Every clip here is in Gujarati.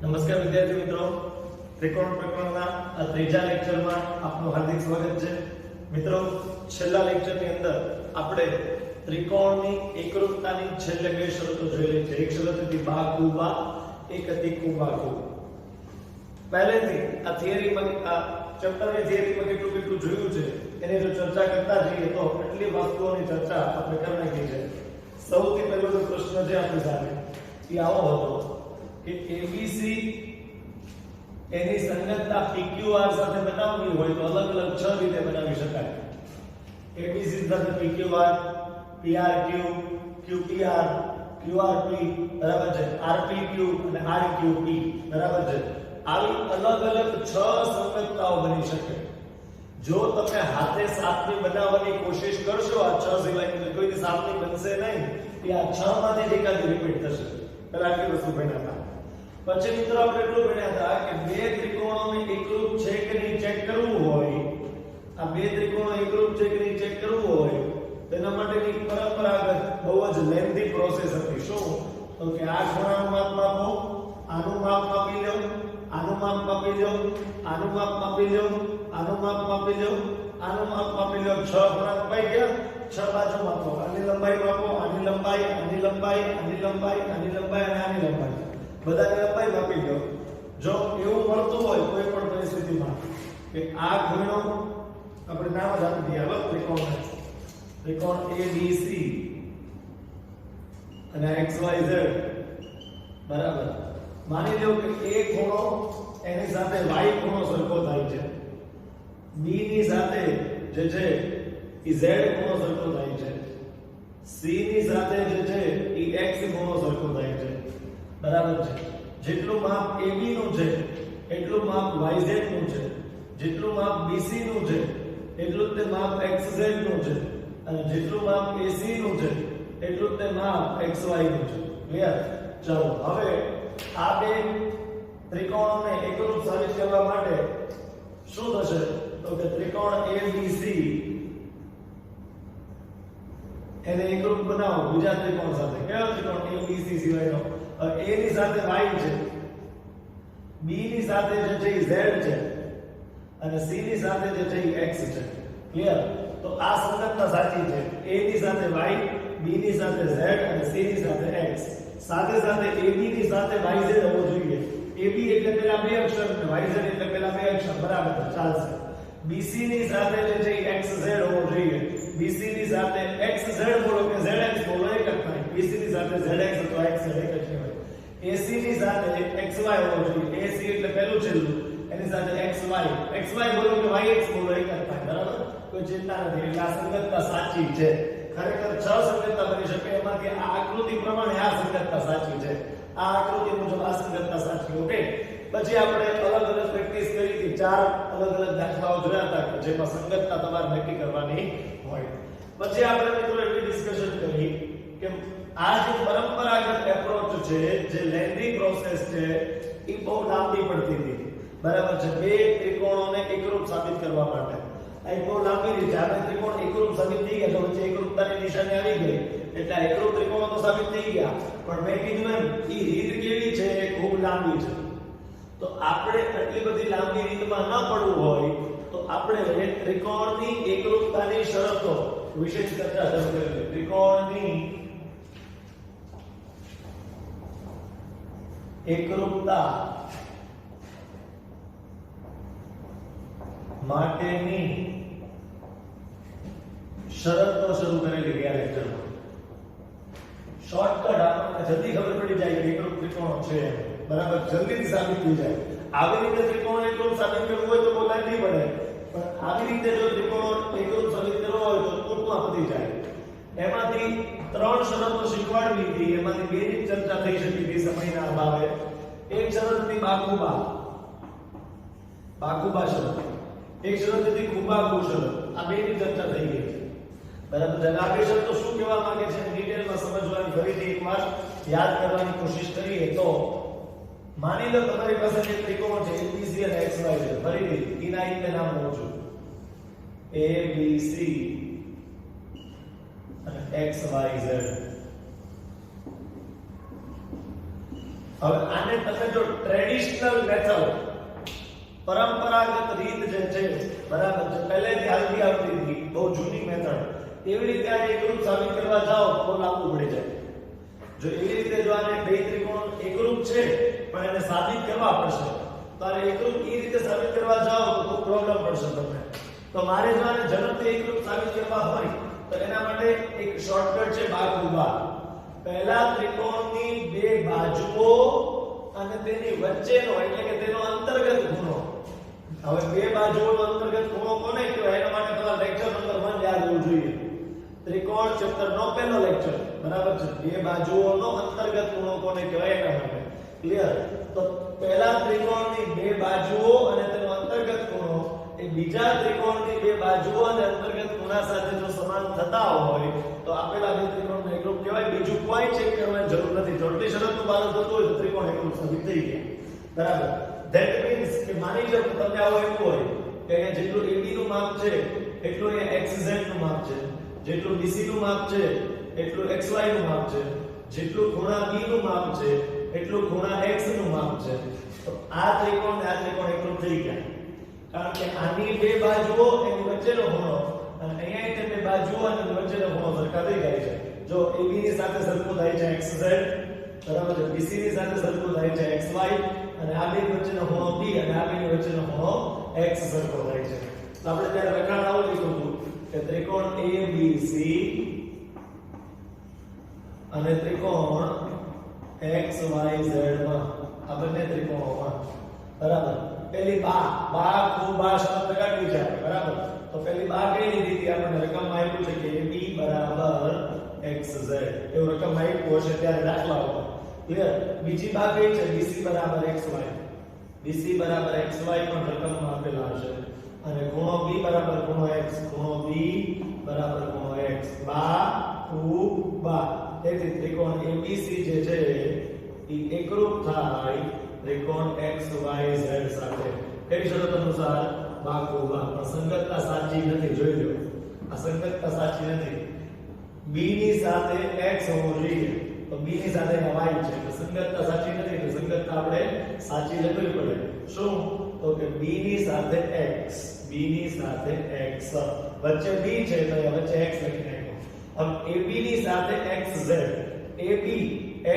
નમસ્કાર વિદ્યાર્થી મિત્રો, ત્રિકોણ પ્રકરણના આ ત્રીજા લેક્ચરમાં આપનું હાર્દિક સ્વાગત છે. મિત્રો, છેલ્લા લેક્ચરની અંદર આપણે ત્રિકોણની એકરૂપતાની છેલ્લે બે શરતો જોઈ છે. એક શરત હતી બાકુબા, એક હતી કુબાકુ. પહેલેથી આ થિયરીમાં આ ચેપ્ટરની થિયરીમાં કેટલું જોયું છે એની જો ચર્ચા કરતા જઈએ તો એટલી વસ્તુઓની ચર્ચા આપણે કરી નાખી છે. સૌથી પહેલો જો પ્રશ્ન છે આપણી સામે એ આવો હતો કે ABC એની સંગતતા PQR સાથે બનાવવી હોય તો અલગ અલગ 6 રીતે બનાવી શકાય. ABC સાથે PQR, PRQ, QPR, QRP બરાબર છે, RPQ અને RQP બરાબર છે. આવી અલગ અલગ 6 સંગતતાઓ બની શકે. જો તમે હાથે સાતમી બનાવવાની કોશિશ કરશો આ 6 સિવાય કોઈની સાતમી બનશે નહીં. એ આ 6 માંથી એકાદી રિપીટ થશે. પહેલા આટલી વસ્તુ ભણ્યા હતા. પછી મિત્રો આપણે એટલું ભણ્યા હતા કે બે ત્રિકોણોને એકરૂપ છે કે નહીં ચેક કરવું હોય, આ બે ત્રિકોણો એકરૂપ છે કે નહીં ચેક કરવું હોય તેના માટેની પરંપરાગત બહુ જ લેન્ધી પ્રોસેસ હતી. શું? તો કે આ ખૂણાનું માપ માપો, આનું માપ માપી લો, આનું માપ માપી લો, આનું માપ માપી લો, આનું માપ માપી લો, આનું માપ માપી લો. 6 ખૂણા કપાઈ ગયા, 6 બાજુ માપો, આની લંબાઈ માપો, આની લંબાઈ, આની લંબાઈ, આની લંબાઈ, આની લંબાઈ અને આની લંબાઈ, બધાની લંબાઈ માપી લો. જો એવું મળતું હોય કોઈ પણ પરિસ્થિતિમાં કે આ ખૂણો આપણે નામ જ આપી દઈએ, હવે ત્રિકોણ ABC અને XYZ બરાબર. માની લો કે A ખૂણો એની સાથે Y ખૂણો સરખો થાય છે, B ની સાથે જે છે એ Z ખૂણો સરખો થાય છે, C ની સાથે જે છે એ X ખૂણો સરખો થાય છે બરાબર છે. જેટલું માપ AB નું છે એટલું માપ YZ નું છે, જેટલું માપ BC નું છે એટલું તે માપ XZ નું છે, અને જેટલું માપ AC નું છે એટલું તે માપ XY નું છે. ક્લિયર? ચાલો હવે આ બે ત્રિકોણોને એકરૂપ સાબિત કરવા માટે શું થશે? તો કે ત્રિકોણ ABC એને એકરૂપ બનાવો બીજા ત્રિકોણ સાથે. કયો ત્રિકોણ? ABC સિવાયનો. A ની સાથે Y છે, B ની સાથે જે છે Z છે, અને C ની સાથે જે છે X છે. ક્લિયર? તો આ સંગતતા સાચી છે. A ની સાથે Y, B ની સાથે Z અને C ની સાથે X. સાથે સાથે AB ની સાથે YZ હોવો જોઈએ. AB એટલે પેલા બે અક્ષર અને YZ એટલે પેલા બે અક્ષર બરાબર ચાલશે. BC ની સાથે જે છે XZ હોવો જોઈએ. BC ની સાથે XZ બોલો કે ZX બોલો એક જ થાય. BC ની સાથે ZX તો XZ એક જ કહેવાય. AC ની સાથે XY હોવો જોઈએ. AC એટલે પહેલું છેલ્લું, એની સાથે XY બોલો કે YX બોલો એક જ થાય બરાબર. કોઈ ચિંતા નથી. એટલે આ સંગતતા સાચી છે. ખરેખર 6 સંગતતા બની શકે, એમાંથી આ આકૃતિ પ્રમાણે આ સંગતતા સાચી છે. આ આકૃતિ મુજબ આ સંગતતા સાચી. ઓકે. પછી આપણે અલગ અલગ પ્રેક્ટિસ કરી હતી, 4 અલગ અલગ દાખલાઓ જોયા હતા કે જેમાં સંગતતા તમારે નક્કી કરવાની હોય. પછી આપણે મિત્રો એટલી ડિસ્કશન કરી કે આ જે પરંપરાગત એપ્રોચ છે, જે લેન્ધી પ્રોસેસ છે, એ બહુ લાંબી પડતી હતી બરાબર છે. બે ત્રિકોણોને એકરૂપ સાબિત કરવા માટે આ બહુ લાંબી રીત છે. આ ત્રિકોણ એકરૂપ સાબિત થઈ ગયા તો વચ્ચે એકરૂપતાની નિશાની આવી ગઈ એટલે એકરૂપ ત્રિકોણો તો સાબિત થઈ ગયા, પણ મેં કીધું એમ એ રીત કેવી છે? ખૂબ લાંબી છે. તો આપણે એટલી બધી લાંબી રીતમાં ન પડવું હોય તો આપણે ત્રિકોણની એકરૂપતાની શરતો વિશે ચર્ચા શરૂ કરીએ. ત્રિકોણની એકરૂપતા માટેની શરતો શરૂ કરેલી ગયા લેક્ચરમાં. શોર્ટકટ આપણને જલ્દી ખબર પડી જાય કે એકરૂપ ત્રિકોણ છે બરાબર, જલ્દીથી સાબિત થઈ જાય. આવી રીતે ત્રિકોણ એકરૂપ સાબિત કરવું હોય તો બહુ લાંબી નહીં પડે, પણ આવી રીતે જો ત્રિકોણ એકરૂપ સાબિત કરવો હોય તો ટૂંકમાં પતી જાય. એમાંથી 3 શરતો શીખવાડવી હતી, એમાંથી 2 ની ચર્ચા થઈ શકી હતી સમયના અભાવે. એક શરત હતી બાકુબા શરત, એક શરત હતી કુબાકુ શરત. આ 2 ની ચર્ચા થઈ ગઈ છે બરાબર. આ બે શરતો શું કહેવા માંગે છે ડિટેલમાં સમજવાની ફરીથી એકવાર યાદ કરવાની કોશિશ કરીએ તો માની લો તમારી પાસે એક ત્રિકોણ છે ABC અને XY છે. ફરીથી એના રીતે નામ લઉં છું, ABC અને XYZ. હવે આને તમે જો ટ્રેડિશનલ મેથડ, પરંપરાગત રીત જે છે બરાબર છે, પહેલેથી હાલતી આવતી હતી, બહુ જૂની મેથડ, એવી રીતે આને એકરૂપ સાબિત કરવા જાઓ તો લાંબુ પડી જાય. જો એવી રીતે જો આને બે ત્રિકોણ એકરૂપ છે પણ એને સાબિત કરવા પડશે, તો આને એકરૂપ એ રીતે સાબિત કરવા જાઓ તો પ્રોબ્લેમ પડશે તમને. તો મારે જો આને ઝડપથી એકરૂપ સાબિત કરવા હોય તો એના માટે એક શોર્ટકટ છે બાકુબા. પહેલા ત્રિકોણની બે બાજુઓ અને તેની વચ્ચેનો એટલે કે તેનો અંતર્ગત ખૂણો. હવે બે બાજુઓનો અંતર્ગત ખૂણો કોને કહેવાય એના માટે તમારે લેક્ચર નંબર 1 યાદ હોવું જોઈએ. ત્રિકોણ ચેપ્ટર નો પહેલો લેક્ચર, બરાબર છે. બે બાજુઓનો અંતર્ગત ખૂણો કોને કહેવાય એના માટે ક્લિયર. તો પહેલા ત્રિકોણની બે બાજુઓ અને તેનો અંતર્ગત ખૂણો એ બીજા ત્રિકોણની બે બાજુઓ અને અંતર્ગત ખૂણા સાથે જો સમાન થતા હોય તો આપેલા બે ત્રિકોણને એકરૂપ કહેવાય. બીજું કોઈ ચેક કરવાની જરૂર નથી. જોડણી શરતનું પાલન થતું હોય તો ત્રિકોણ એકરૂપ સાબિત થઈ ગયા. બરાબર. ધેટ મીન્સ કે માની લો કે તમને આવો એવું હોય કે જેટલું AB નું માપ છે એટલું એ XZ નું માપ છે, જેટલું BC નું માપ છે એટલું XY નું માપ છે, જેટલું ખૂણા B નું માપ છે એટલું ખૂણા X નું માપ છે. તો આ ત્રિકોણ ને આ ત્રિકોણ એકરૂપ થઈ ગયા. કારણ કે આની બે બાજુઓ એની વચ્ચેનો ખૂણો અને અહીંયા તે બે બાજુઓ અને વચ્ચેનો ખૂણો સરખા થઈ જાય છે. જો AB ની સાથે સરખું થાય છે XZ, બરાબર છે, BC ની સાથે સરખું થાય છે XY, અને આ બે વચ્ચેનો ખૂણો B અને આ બેની વચ્ચેનો ખૂણો X સરખો થાય છે. તો આપણે ત્યારે લખાણ આવું લખ્યું હતું કે ત્રિકોણ ABC અને ત્રિકોણ XYZ માં, આ બંને ત્રિકોણોમાં, બરાબર. પેલી બા ખૂબા શરત લગાડવી છે, બરાબર. તો પેલી બા કઈ લીધી હતી આપણે રકમમાં આપ્યું છે કે AB બરાબર XZ, એવું રકમ આપ્યું હશે ત્યારે દાખલાઓમાં ક્લિયર. બીજી બા કઈ છે BC બરાબર XY, BC બરાબર XY પણ રકમમાં આપેલા હશે, અને ખૂણો B બરાબર ખૂણો X, ખૂણો B બરાબર ખૂણો X. બા ખૂબા, તેથી ત્રિકોણ ABC જે છે એ એકરૂપ થાય ત્રિકોણ XYZ સાથે. કઈ શરત અનુસાર? બાકુબા. પણ સંગતતા સાચી નથી, જોઈ લો. આ સંગતતા સાચી નથી. B ની સાથે X હોવો જોઈએ તો B ની સાથે Y છે, તો સંગતતા સાચી નથી. તો સંગતતા આપણે સાચી લખવી પડે. શું? તો કે B ની સાથે X, B ની સાથે X, વચ્ચે B છે તો વચ્ચે X લખી નાખો. હવે AB ની સાથે XZ, AB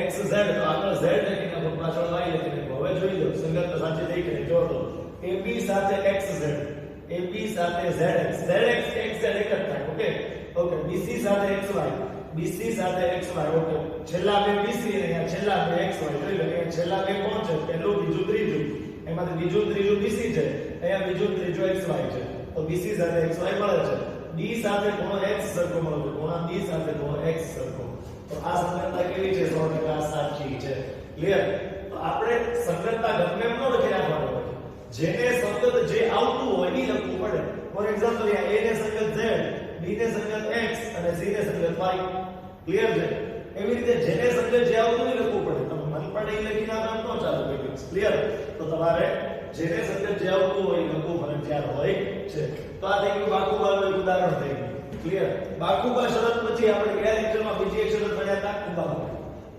XZ તો આગળ Z લખી નાખો, પાછળ Y લખી નાખો. હવે જોઈ લો સંગતતા સાચી થઈ કે જો તો AB સાથે XZ, AB સાથે ZX, ZX XZ એક જ થાય. Okay okay. BC સાથે XY, BC સાથે XY. ઓકે. છેલ્લા બે BC અને અહીંયા છેલ્લા બે XY. જોઈ લો અહીંયા છેલ્લા બે કોણ છે? પહેલું બીજું ત્રીજું. એમાંથી બીજું ત્રીજું BC છે, અહીંયા બીજું ત્રીજું XY છે. તો BC સાથે XY મળે છે. B સાથે ખૂણો X સરખો મળે છે, ખૂણા B સાથે ખૂણો X સરખો. તો આ સંગતતા કેવી છે? 100% સાચી છે. ક્લિયર. તો આપણે સંગતતા ગમે એમ ન લખી રાખવાનું હોય, જેને સંગત જે આવતું હોય એ લખવું પડે. ફોર એક્ઝામ્પલ અહીંયા A ને સંગત Z, B ને સંગત X અને C ને સંગત Y. ક્લિયર છે. એવી રીતે જેને સંગત જે આવતું હોય લખવું પડે. તમે મન પડે એ લખી નાખો ન ચાલે કોઈ. ક્લિયર. તો તમારે જેને સંગત જે આવતું હોય લખવું ફરજિયાત હોય છે. તો આ થઈ ગયું બાકુબાનું એક ઉદાહરણ થઈ ગયું. ક્લિયર. બાકુબા શરત પછી આપણે ગયા લેક્ચરમાં બીજી એક શરત ભણ્યા હતા, ખૂબાબુ.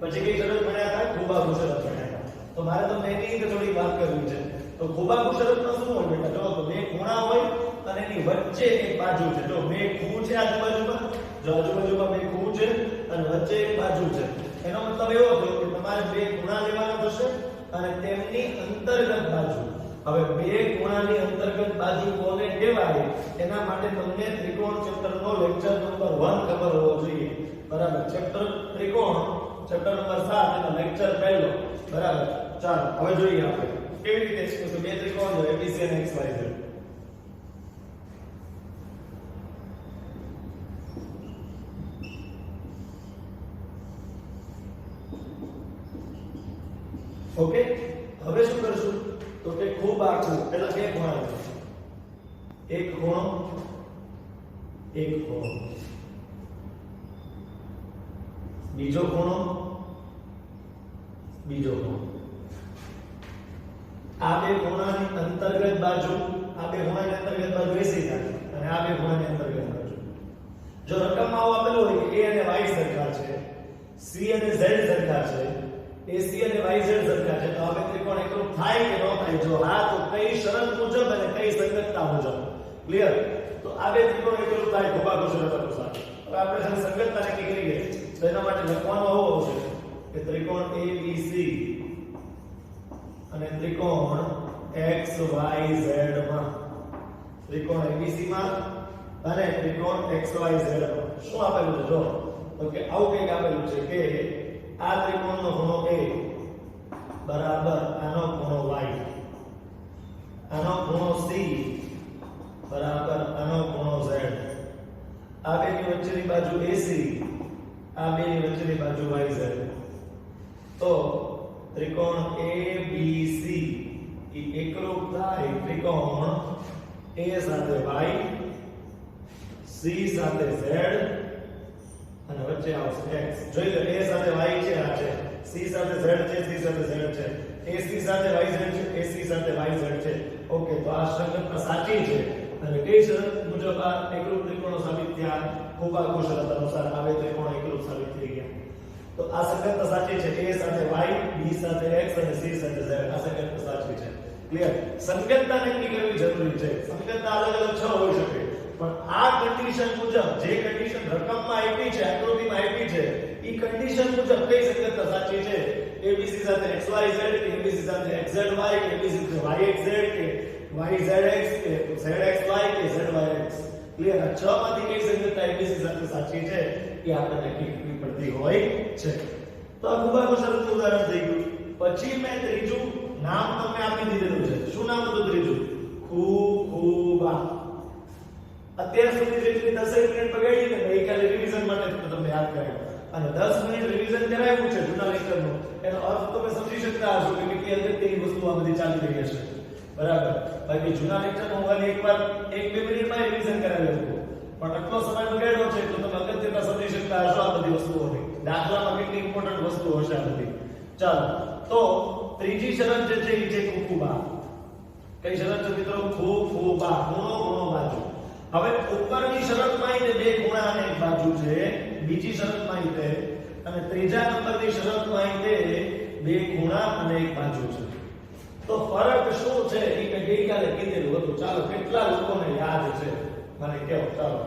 પછી કઈ શરત ભણ્યા હતા? ખૂબાબુ શરત ભણ્યા હતા. તો મારે તમને એની થોડી વાત કરવી છે. તો ખૂબાબુ શરતમાં શું હોય બેટા? જો તો બે ખૂણા હોય અને એની વચ્ચે એક બાજુ છે. જો બે ખૂણ છે આજુબાજુમાં, જો આજુબાજુમાં બે ખૂણ છે અને વચ્ચે એક બાજુ છે. એનો મતલબ એવો થયો કે તમારે બે ખૂણા લેવાના થશે અને તેમની અંતર્ગત બાજુ. હવે બે ખૂણાની અંતર્ગત બાજુ કોને કહેવાય એના માટે તમને ત્રિકોણ ચેપ્ટરનો લેક્ચર નંબર 1 ખબર હોવો જોઈએ. બરાબર. ચેપ્ટર ત્રિકોણ ચેપ્ટર નંબર 7 એનો લેક્ચર પહેલો. બરાબર. ચાલો હવે જોઈએ આપણે કેવી રીતે છે. બે ત્રિકોણ છે ABC અને XYZ. ઓકે. હવે શું કરશું? તો કે ખૂબ આખું પહેલા બે ખૂણા છે. એક ખૂણો, એક ખૂણો, બીજો ખૂણો, બીજો ખૂણો. આ બે ખૂણાની અંતર્ગત બાજુ, આ બે ખૂણાની અંતર્ગત બાજુ એસી થાય અને આ બે ખૂણાની અંતર્ગત બાજુ. જો રકમમાં આવું આપેલું હોય કે A અને Y સરખા છે, C અને Z સરખા છે, AC અને YZ સરખા છે તો હવે ત્રિકોણ એકરૂપ થાય કે ન થાય? જો હા તો કઈ શરત મુજબ અને કઈ સંગતતા મુજબ? ક્લિયર? તો આ બે ત્રિકોણ એકરૂપ થાય ખોબાગુ શરત અનુસાર. હવે આપણે જે સંગતતા નક્કી કરી છે તો એના માટે લખવાનું આવું આવશે કે ત્રિકોણ ABC અને ત્રિકોણ XYZ માં, ત્રિકોણ ABC માં અને ત્રિકોણ XYZ માં શું આપેલું છે? જો તો કે આવું કંઈક આપેલું છે કે આ ત્રિકોણનો ખૂણો A બરાબર આનો ખૂણો Y, આનો ખૂણો C બરાબર આનો ખૂણો Z, આ બેની વચ્ચેની બાજુ AC, આ બેની વચ્ચેની બાજુ YZ. તો ત્રિકોણ ABC એ એકરૂપ થાય ત્રિકોણ A સાથે Y, C સાથે Z અને વચ્ચે આવશે X. જોઈ લો A સાથે Y છે, આ છે, C સાથે Z છે, C સાથે Z છે, AC સાથે YZ છે, AC સાથે YZ છે. ઓકે, તો આ સંગતતા સાચી છે અને કઈ શરત મુજબ આ એકરૂપ ત્રિકોણો સાબિત થયા? ખોબાગુ શરત અનુસાર આ બે ત્રિકોણો એકરૂપ સાબિત થઈ ગયા. તો આ સંગતતા સાચી છે. A સાથે Y, B સાથે X અને C સાથે Z આ સંગતતા સાચી છે. ક્લિયર? સંગતતા નક્કી કરવી જરૂરી છે. સંગતતા અલગ અલગ 6 હોઈ શકે પણ આ કન્ડિશન મુજબ જે કન્ડિશન રકમમાં આપી છે, આકૃતિમાં આપી છે, ઈ કન્ડિશન મુજબ કઈ સંગતતા સાચી છે? ABC સાથે XYZ કે ABC સાથે XZY કે ABC સાથે YXZ કે YZX કે ZXY કે ZYX. ક્લિયર? આ 6 માંથી કઈ સંગતતા ABC સાથે સાચી છે એ આપણે નક્કી કરવી પડતી હોય છે. તો આ ખોબાગુ શરતનું ઉદાહરણ થઈ ગયું. પછી મેં ત્રીજું નામ તમને આપી દીધેલું છે. શું નામ હતું ત્રીજું? ખુબા. અત્યાર સુધી જેટલી 10 મિનિટ બગાડી ને ગઈકાલે રિવિઝન માટે તમને યાદ કરાવ્યું અને 10 મિનિટ રિવિઝન કરાવ્યું છે જૂના લેક્ચરનું, એનો અર્થ તમે સમજી શકતા હશો કે કેટલી અગત્યની વસ્તુ આ બધી ચાલી રહી હશે. બરાબર? બાકી જૂના લેક્ચરમાં હું ખાલી એકવાર 1-2 મિનિટમાં રિવિઝન કરાવી લઉં પણ આટલો સમય બગાડ્યો છે તો તમે અગત્યતા સમજી શકતા હશો આ બધી વસ્તુઓની. દાખલામાં કેટલી ઇમ્પોર્ટન્ટ વસ્તુઓ હશે આ બધી. ચાલો, તો ત્રીજી શરત જે છે એ છે ખુબા. કઈ શરત છે મિત્રો? ખુબા. ખૂણો ખૂણો બાજુ. હવે ઉપરની શરતમાં તે બે ખૂણા અને એક બાજુ છે, બીજી શરતમાં તે અને ત્રીજા નંબરની શરતમાં તે બે ખૂણા અને એક બાજુ છે. તો ફરક શું છે એ મેં ગઈકાલે કીધેલું હતું. ચાલો, કેટલા લોકોને યાદ છે મને કહો. ચાલો,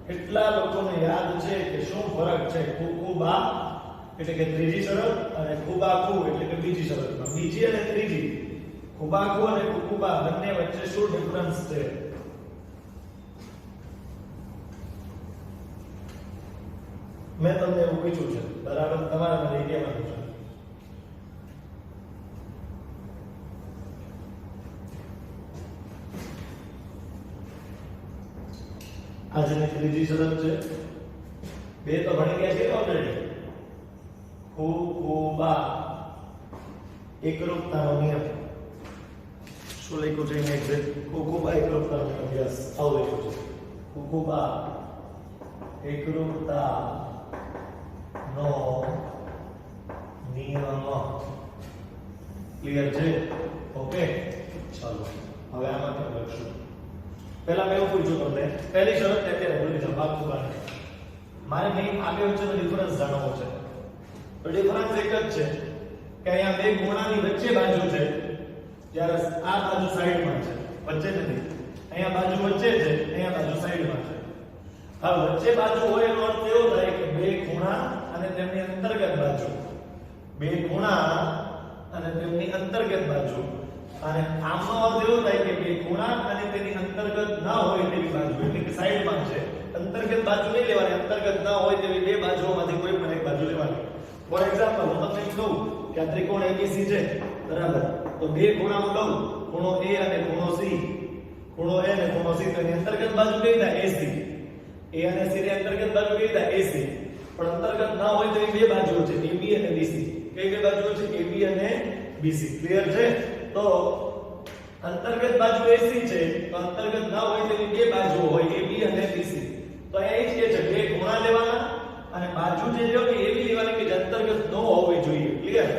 કેટલા લોકોને યાદ છે કે શું ફરક છે ખુબા એટલે કે ત્રીજી શરત અને ખુબાખુ એટલે કે બીજી શરતમાં? બીજી અને ત્રીજી, ખુબાખુ અને ખુબા બંને વચ્ચે શું ડિફરન્સ છે? મેં તમને એવું પૂછ્યું છે. બરાબર? તમારે મને કહેવાનું છે. આજની ત્રીજી શરત છે. બે તો ભણી ગયા છે ઓલરેડી. ખુબા એકરૂપતાનો નિયમ. શું લખ્યું છે એને એક્ઝેક્ટ? ખુબા એકરૂપતાનો નિયમ. યસ, આવું લખ્યું છે. ખુબા એકરૂપતા નો નિયમ. ક્લિયર છે? ઓકે, ચાલો હવે આમાં કેમ લખશું? પહેલા મેં એવું પૂછ્યું તમને, પહેલી શરત અત્યારે ભૂલી જાઓ, બાકી બાર મારે નહીં આ બે વચ્ચેનો ડિફરન્સ જાણવો છે. તો ડિફરન્સ એક જ છે કે અહીંયા બે ખૂણાની વચ્ચે બાજુ છે, જ્યારે આ બાજુ સાઈડમાં છે, વચ્ચે નથી. અહીંયા બાજુ વચ્ચે છે, અહીંયા બાજુ સાઈડમાં છે. હવે વચ્ચે બાજુ હોય એનો અર્થ એવો થાય કે બે ખૂણા અને તેમની અંતર્ગત બાજુ, બે ખૂણા અને તેમની અંતર્ગત બાજુ. અને આમનો અર્થ એવો થાય કે બે ખૂણા અને તેની અંતર્ગત ના હોય તેવી બાજુ, એટલે કે સાઈડમાં છે. અંતર્ગત બાજુ નહીં લેવાની, અંતર્ગત ના હોય તેવી બે બાજુઓમાંથી કોઈ પણ એક બાજુ લેવાની. ફોર એક્ઝામ્પલ હું તમને કહું કે આ ત્રિકોણ ABC છે, બરાબર? તો બે ખૂણા હું લઉં, ખૂણો A અને ખૂણો C. ખૂણો A અને ખૂણો C, તો એની અંતર્ગત બાજુ કઈ થાય? AC. A અને C ની અંતર્ગત બાજુ કઈ થાય? AC. પણ અંતર્ગત ના હોય તો બે બાજુઓ છે, AB અને BC. કઈ બે બાજુઓ છે? AB અને BC. ક્લિયર છે? તો અંતર્ગત બાજુ AC છે, તો અંતર્ગત ના હોય તેની બે બાજુઓ હોય, AB અને BC. તો અહીંયા એ જ કે છે બે ખૂણા લેવાના અને બાજુ જે લ્યો કે એવી લેવાની કે જે અંતર્ગત ન હોવી જોઈએ. ક્લિયર?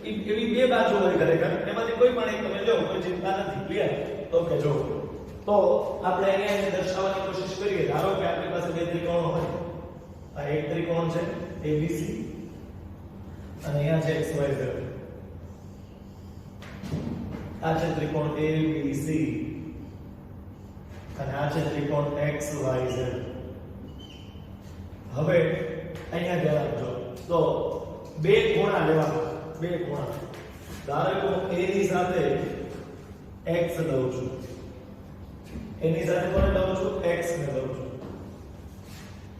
એવી બે બાજુ હોય ખરેખર, એમાંથી કોઈ પણ એક તમે લો, કોઈ ચિંતા નથી. ક્લિયર? ઓકે, જો તો આપણે અહીંયા દર્શાવવાની કોશિશ કરીએ. ધારો કે આપણી પાસે બે ત્રિકોણ હોય. આ એક ત્રિકોણ છે ABC અને અહીંયા છે xy z આ છે ત્રિકોણ ABC અને આ છે ત્રિકોણ XYZ હવે અહીંયા ધ્યાન આપજો તો બે ખૂણા લેવાના બે ખૂણા ધારો કે હું A ની સાથે x લઉં છું એની સાથે કોને લઉં છું x ને લઉં છું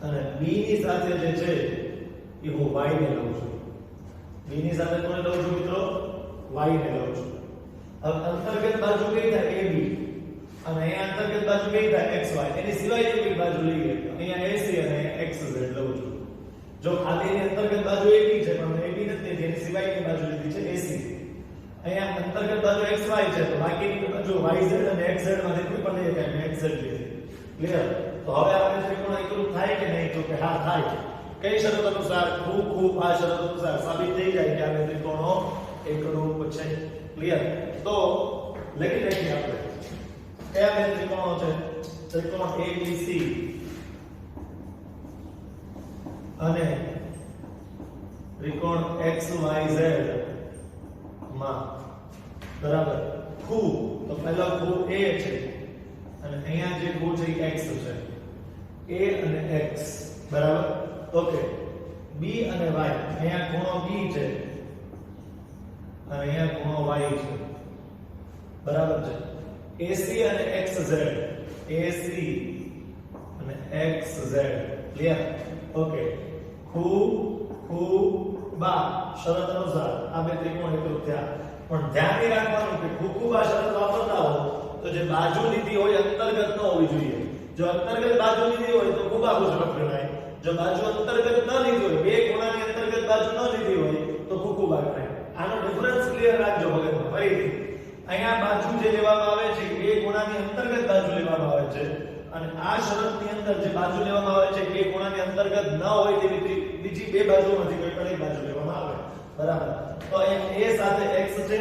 અને B ની સાથે જે છે એ હું y ને લઉં છું B ની સાથે કોને લઉં છું મિત્રો y ને લઉં છું अब अंतर्गत बाजू कई था AB અને અહીંયા અંતર્ગત બાજુ કઈ થાય XY એની સિવાયની કોઈ બાજુ લઈએ અહીંયા AC અને XZ લઉં છું જો ખાલી એની અંતર્ગત બાજુ AB છે પણ AB નથી જેની સિવાયની બાજુ લીધી છે AC અહીંયા અંતર્ગત બાજુ XY છે તો બાકીની બાજુ YZ અને XZ માંથી કોઈ પણ લઈએ કે XZ લીધી ક્લિયર તો હવે આપણે ત્રિકોણ એકરૂપ થાય કે નહીં તો કે હા થાય કઈ શરત અનુસાર ખૂબ આ શરત અનુસાર સાબિત થઈ જાય કે આ ત્રિકોણો એકરૂપ છે ક્લિયર તો લખી લઈએ આપણે કયા બે ત્રિકોણો છે ત્રિકોણ ABC અને ત્રિકોણ XYZ માં બરાબર ખૂ તો પહેલા ખૂ A છે અને અહીંયા જે ખૂ છે એ X છે A અને X બરાબર ઓકે B અને Y અહીંયા ખૂણો B છે અને અહીંયા ખૂણો Y છે બરાબર છે AC અને XZ AC અને XZ ક્લિયર ઓકે બા શરત અનુસાર આ બે ત્રિકોણ એકરૂપ થયા પણ ધ્યાન રાખવાનું કે બા શરત વાપરતા હો તો જે બાજુ લીધી હોય અંતર્ગત ન હોવી જોઈએ જો અંતર્ગત બાજુ લીધી હોય તો બા શરત ગણાય જો બાજુ અંતર્ગત ન લીધી હોય બે ખૂણાની અંતર્ગત બાજુ ન લીધી હોય તો બા ગણાય આનો ડિફરન્સ ક્લિયર રાખજો મગજમાં ફરીથી અહીંયા બાજુ જે લેવામાં આવે છે બે ખૂણાની અંતર્ગત બાજુ લેવામાં આવે છે અને આ શરતની અંદર જે બાજુ લેવામાં આવે છે બે ખૂણાની અંતર્ગત ન હોય તેવી બીજી બે બાજુમાંથી કોઈ પણ એક બાજુ લેવામાં આવે બરાબર તો અહીંયા A સાથે X છે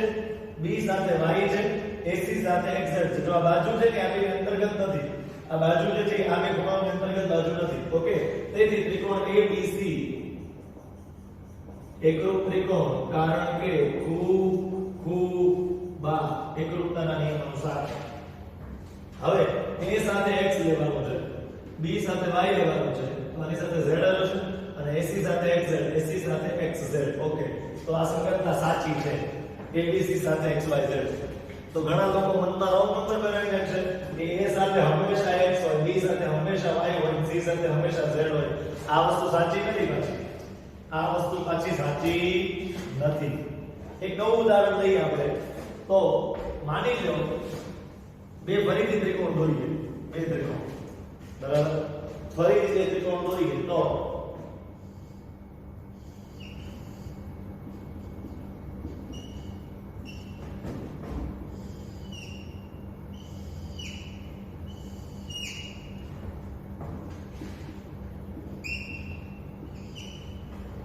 B સાથે Y છે AC સાથે XZ છે જો આ બાજુ છે કે આ બે અંતર્ગત નથી આ બાજુ જે છે આ બે ખૂણાની અંતર્ગત બાજુ નથી ઓકે તેથી ત્રિકોણ ABC એકરૂપ ત્રિકોણ કારણ કે બા એકરૂપતાના નિયમ અનુસાર હવે A સાથે X લેવાનું છે B સાથે Y લેવાનું છે આની સાથે Z હશે અને AC સાથે XZ AC સાથે XZ ઓકે તો આ સંકલ્પના સાચી છે ABC સાથે XYZ તો ઘણા લોકો મનમાં રોંગ નંબર બનાવી નાખે છે કે A સાથે હંમેશા X હોય B સાથે હંમેશા Y હોય C સાથે હંમેશા Z હોય આ વસ્તુ સાચી નથી પાછી આ વસ્તુ પાછી સાચી નથી એક નવું ઉદાહરણ લઈએ આપણે તો માની લો બે ફરીથી ત્રિકોણ દોરીએ બે ત્રિકોણ બરાબર ફરીથી બે ત્રિકોણ દોરીએ તો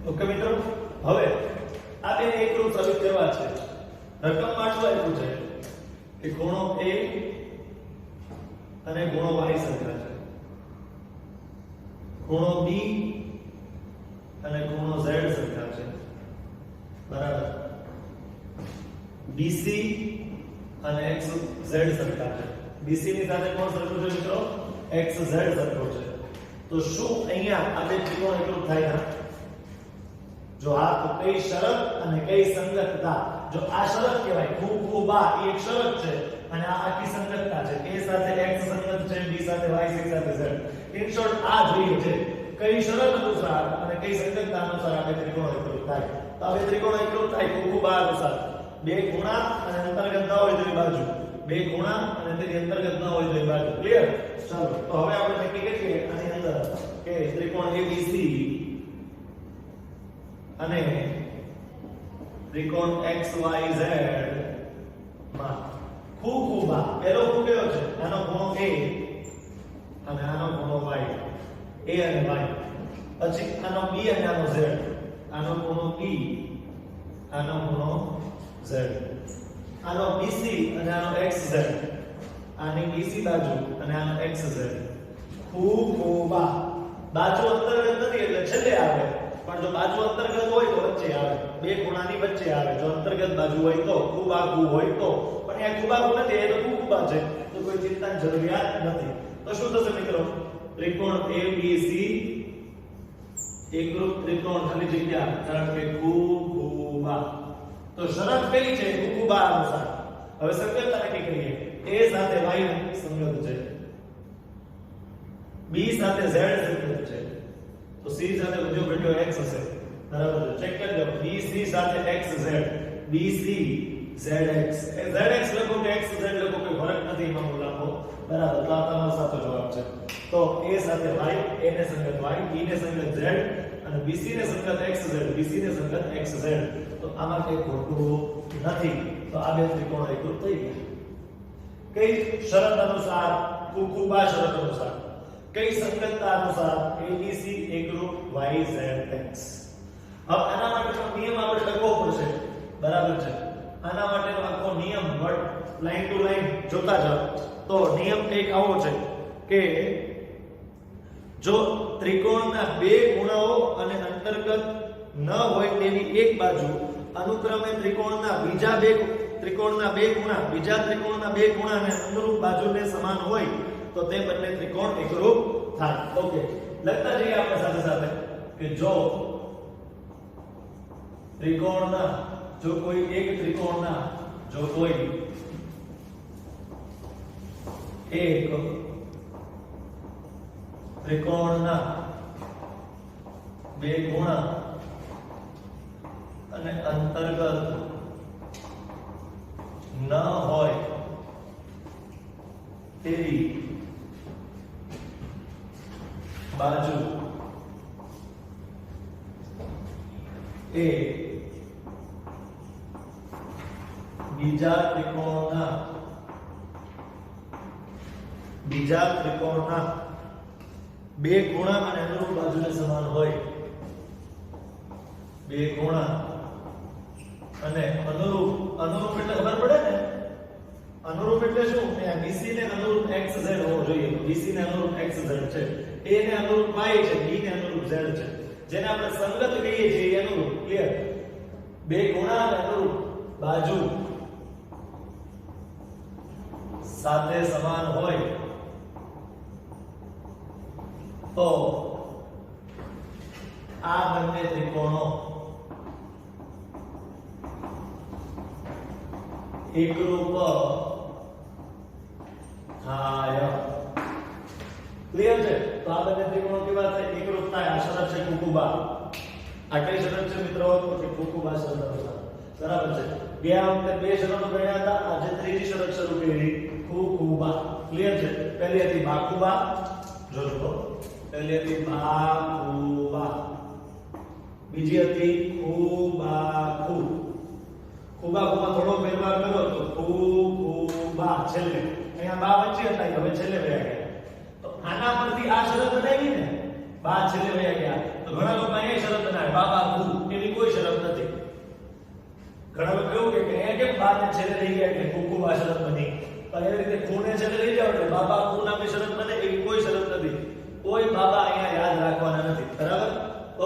ઓકે મિત્રો હવે આ બેને એકરૂપ સાબિત કરવા છે રકમ માટલું આપ્યું છે કે ખૂણો A અને ખૂણો Y સરખા છે ખૂણો B અને ખૂણો Z સરખા છે બરાબર BC અને XZ સરખા છે BC ની સાથે કોણ સરખું છે મિત્રો XZ સરખો છે તો શું અહીંયા આ બે ત્રિકોણ એકરૂપ થાય ના જો આ તો કઈ શરત અને કઈ સંગતતા જો આ શરત કહેવાય બા એ એક શરત છે અને આ આખી સંગતતા છે A સાથે X સંગત છે B સાથે Y C સાથે Z ઇન શોર્ટ આ જોઈએ છે કઈ શરત અનુસાર અને કઈ સંગતતા અનુસાર આ બે ત્રિકોણ એકરૂપ થાય તો આ બે ત્રિકોણ એકરૂપ થાય બા અનુસાર બે ખૂણા અને અંતર્ગત ન હોય તો બાજુ બે ખૂણા અને તેની અંતર્ગત ન હોય તો બાજુ ક્લિયર ચાલો તો હવે આપણે નક્કી કરીએ આની અંદર કે ત્રિકોણ ABC અને ત્રિકોણ XYZ માં બા પહેલો ખૂણો કયો છે આનો ખૂણો A અને આનો ખૂણો Y A અને Y પછી આનો B અને આનો Z આનો ખૂણો B આનો ખૂણો Z આનો BC અને આનો XZ આની BC બાજુ અને આનો XZ બા બાજુ અંતર્ગત નથી એટલે છેલ્લે આવે પણ જો બાજુ અંતર્ગત હોય તો વચ્ચે આવે, બે ખૂણાની વચ્ચે આવે. જો અંતર્ગત બાજુ હોય તો, ખૂબાખૂ હોય તો. પણ આ ખૂબાખૂ નથી, એ તો ખૂબા છે, તો કોઈ ચિંતાની જરૂરિયાત નથી. તો શું થશે મિત્રો? ત્રિકોણ ABC એકરૂપ ત્રિકોણ ખાલી જગ્યા કારણ કે ખૂબા. તો શરત કઈ છે? ખૂબા અનુસાર. હવે સંગતતા નક્કી કરીએ. A સાથે y સંગત છે, B સાથે Z સંગત છે, તો C સાથે બધો ઘટ્યો x હશે. બરાબર છે? ચેક કરી લો. BC સાથે XZ, BC ZX. ZX લખો કે XZ લખો કોઈ ફરક નથી એમાં લખો. બરાબર? તો આ તમારો સાચો જવાબ છે. તો A સાથે y, A ને સંગત y, B ને સંગત z અને BC ને સંગત XZ, BC ને સંગત XZ. તો આમાં કઈ ખોટું નથી. તો આ બે ત્રિકોણ એકરૂપ થઈ ગયા. કઈ શરત અનુસાર? ખૂબા શરત અનુસાર. કઈ સંગતતા અનુસાર? ABC એકરૂપ YZX. હવે આના માટેનો નિયમ આપણે લખવો પડશે. બરાબર છે? આના માટેનો આખો નિયમ લાઈન ટુ લાઈન જોતા જાઓ. તો નિયમ એક આવો છે કે જો ત્રિકોણના બે ખૂણાઓ અને અંતર્ગત ન હોય તેની એક બાજુ અનુક્રમે ત્રિકોણના બે ખૂણા અને અનુરૂપ બાજુને સમાન હોય તો તે બંને ત્રિકોણ એકરૂપ થાય. ઓકે, લખતા જઈએ આપણે સાથે સાથે કે જો કોઈ એક ત્રિકોણના બે ખૂણા અને અંતર્ગત ન હોય તેવી બાજુ એ બીજા ત્રિકોણના બે ખૂણા અને અનુરૂપ બાજુને સમાન હોય. બે ખૂણા અને અનુરૂપ એટલે ખબર પડે ને? અનુરૂપ એટલે શું? અહીંયા BC ને અનુરૂપ XZ હોવો જોઈએ. BC ને અનુરૂપ XZ છે, A ને અનુરૂપ Y છે, B ને અનુરૂપ Z છે. જેને આપણે સંગત કહીએ છીએ એ અનુરૂપ. ક્લિયર? બે ખૂણા અને અનુરૂપ બાજુ સાથે સમાન હોય તો આ બંને ત્રિકોણો એકરૂપ થાય. ક્લિયર છે? તો આ બંને ત્રિકોણો કેવા થાય? એકરૂપ થાય. આ શરત છે ખૂબા. આ કઈ શરત છે મિત્રો? તો કે ખૂબા શરત અનુસાર. બરાબર છે? ગયા વખતે બે શરતો ગણ્યા હતા, આજે ત્રીજી શરત શરૂ કરી, ખૂબા. ક્લિયર છે? પહેલી હતી બાખુબા. જોજો, પહેલી હતી બાખુબા, બીજી હતી ખૂબાખૂ. ખૂબાખૂમાં થોડો ફેરફાર કરો તો ખૂબા છેલ્લે. અહીંયા બા વચ્ચે હતા, હવે છેલ્લે વયા ગયા. તો આના પરથી આ શરત બનાવી ને, બા છેલ્લે વયા ગયા. તો ઘણા લોકો અહીંયા શરત બનાવે બાબાખૂ, એની કોઈ શરત નથી. ઘણા લોકો કેવું કે અહીંયા કેમ બા ને છેલ્લે રહી ગયા એટલે ખૂબા શરત બની. પણ એવી રીતે ખૂને છેલ્લે રહી જાવ એટલે બાબાખૂ નામની શરત બને, એવી કોઈ શરત નથી. કોઈ બાબા અહીંયા યાદ રાખવાના નથી. બરાબર?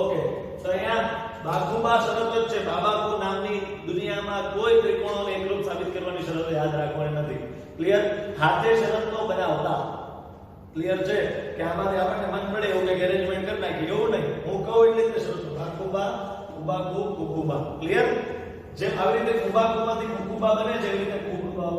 ઓકે, તો અહીંયા બાખુબા શરત જ છે. બાબાખૂ નામની દુનિયામાં કોઈ ત્રિકોણોને એકરૂપ સાબિત કરવાની શરતો યાદ રાખવાની નથી. ક્લિયર? હાથે શરત નો બનાવતા. ક્લિયર છે? કે આમાંથી આપણને મન પડે એવું કે અરેન્જમેન્ટ કરી નાખી, એવું નહીં. હું કહું એટલે શરત બાખુબા, ખૂબાખૂ, ખૂબા. ક્લિયર? જેમ આવી રીતે ખૂબાખૂમાંથી ખૂબા બને છે, એવી રીતે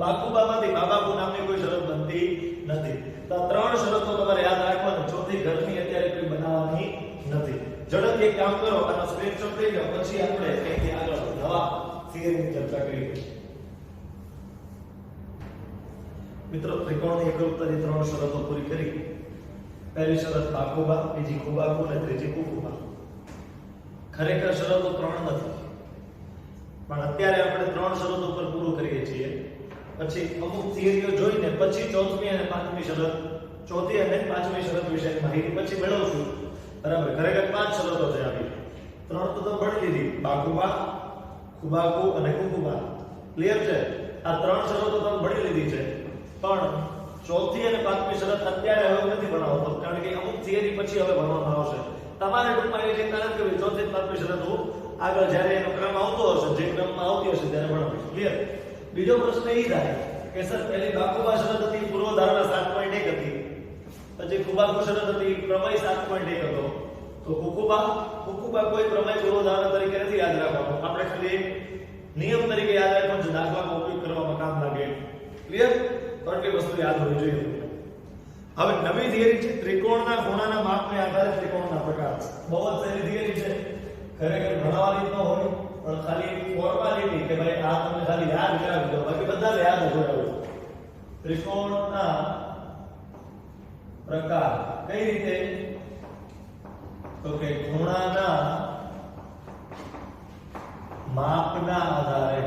બાખુબામાંથી બાબાખૂ નામની કોઈ શરત બનતી નથી. તો આ ત્રણ શરતો તમારે યાદ રાખવાની. ચોથી ઘરની અત્યારે કોઈ બનાવવાની નથી. ઝડપથી એક કામ કરો, આનો સ્ક્રીનશોટ લઈ લો, પછી આપણે અહીંથી આગળ નવા થિયરીની ચર્ચા કરીએ. મિત્રો, ત્રિકોણની એકરૂપતાની ત્રણ શરતો પૂરી કરી. પહેલી શરત બાખુબા, બીજી ખૂબાખૂ અને ત્રીજી ખૂબા. ખરેખર શરતો ત્રણ નથી, પણ અત્યારે આપણે ત્રણ શરતો પર પૂરું કરીએ છીએ. પછી અમુક થિયરીઓ જોઈને પછી ચોથી અને પાંચમી શરત વિશેની માહિતી પછી મેળવશું. બરાબર? ખરેખર પાંચ શરતો છે આવી. ત્રણ તો ભણી લીધી, બાખુબા, ખૂબાખૂ અને ખૂબા. ક્લિયર છે? આ ત્રણ શરતો તમે ભણી લીધી છે, પણ ચોથી અને પાંચમી શરત અત્યારે હવે નથી ભણાવતો, કારણ કે અમુક થિયરી પછી હવે ભણવામાં આવશે. તમારે ટૂંકમાં એની ચિંતા નથી કરવી. ચોથી પાંચમી શરત હું આગળ જ્યારે એનો ક્રમ આવતો હશે, જે ક્રમમાં આવતી હશે ત્યારે ભણાવીશ. ક્લિયર? બીજો પ્રશ્ન એ થાય કે સર પહેલી બાકુબા શરત હતી, પૂર્વધારણા 7.1 હતી, પછી કુબાકુ શરત હતી, પ્રમેય 7.1 હતો. તો કુકુબા કોઈ પ્રમેય પૂર્વધારણા તરીકે નથી યાદ રાખવાનું. આપણે ખાલી એક નિયમ તરીકે યાદ રાખવાનું છે, દાખલાનો ઉપયોગ કરવામાં કામ લાગે. ક્લિયર? તો આટલી વસ્તુ યાદ હોવી જોઈએ. હવે નવી થિયરી છે ત્રિકોણના ખૂણાના માપને આધારે ત્રિકોણના પ્રકાર. બહુ જ સારી થિયરી છે, ખરેખર ભણાવવાની ન હોય પણ ખાલી ફોર્માલિટી કે ભાઈ આ તમે ખાલી યાદ કરાવી દો, બાકી બધા યાદ જ હોય. ત્રિકોણના પ્રકાર કઈ રીતે? તો કે ખૂણાના માપના આધારે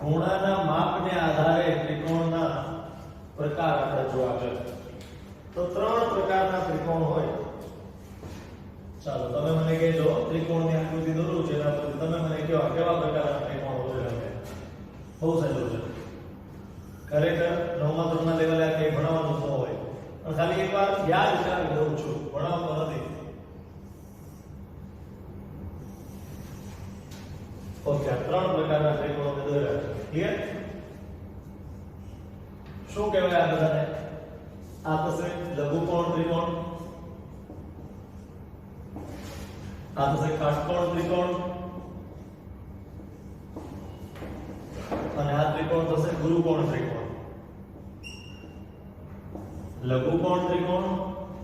ખૂણાના માપને આધારે ત્રિકોણના પ્રકાર આપણે જોવા છે. તો 3 પ્રકારના ત્રિકોણ હોય. ચાલો તમે મને કહેજો, ત્રિકોણની આકૃતિ દોરું છે એના પરથી તમે મને કહો કેવા પ્રકારના ત્રિકોણ હોય છે. બહુ સહેલું છે, ખરેખર 9મા ધોરણના લેવલે આ કંઈ ભણાવવાનું ન હોય, પણ ખાલી એકવાર યાદ કરાવી દઉં છું, ભણાવતો નથી. ઓકે, આ 3 પ્રકારના ત્રિકોણો મેં દોર્યા છે. ક્લિયર? શું કહેવાય આ બધાને? આ થશે લઘુકોણ ત્રિકોણ, આ થશે કાટકોણ ત્રિકોણ, અને આ ત્રિકોણ થશે ગુરુકોણ ત્રિકોણ. લઘુકોણ ત્રિકોણ,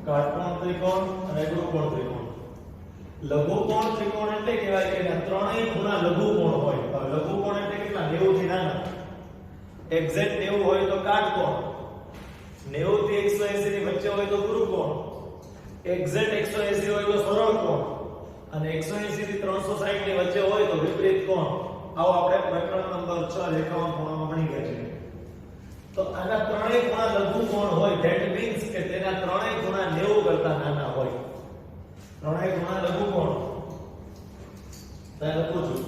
કાટકોણ ત્રિકોણ અને ગુરુકોણ ત્રિકોણ. લઘુકોણ ત્રિકોણ એટલે કહેવાય કે ત્રણેય ખૂણા લઘુકોણ હોય. લઘુકોણ એટલે કેટલા? 90 થી નાના. એક્ઝેક્ટ 90 હોય તો કાટકોણ, 90 થી 180 ની વચ્ચે હોય તો ગુરુકોણ, એક્ઝેક્ટ 180 હોય તો સરળ કોણ, અને 180 થી 360 ની વચ્ચે હોય તો વિપરીત કોણ. આવો આપણે પ્રકરણ નંબર 6 રેખાઓના ખૂણામાં ભણી ગયા છીએ. તો આના ત્રણેય ખૂણા લઘુકોણ હોય, ધેટ મીન્સ કે તેના ત્રણેય ખૂણા 90 કરતા નાના હોય. ત્રણેય ખૂણા લઘુકોણ. ત્યારે પૂછું,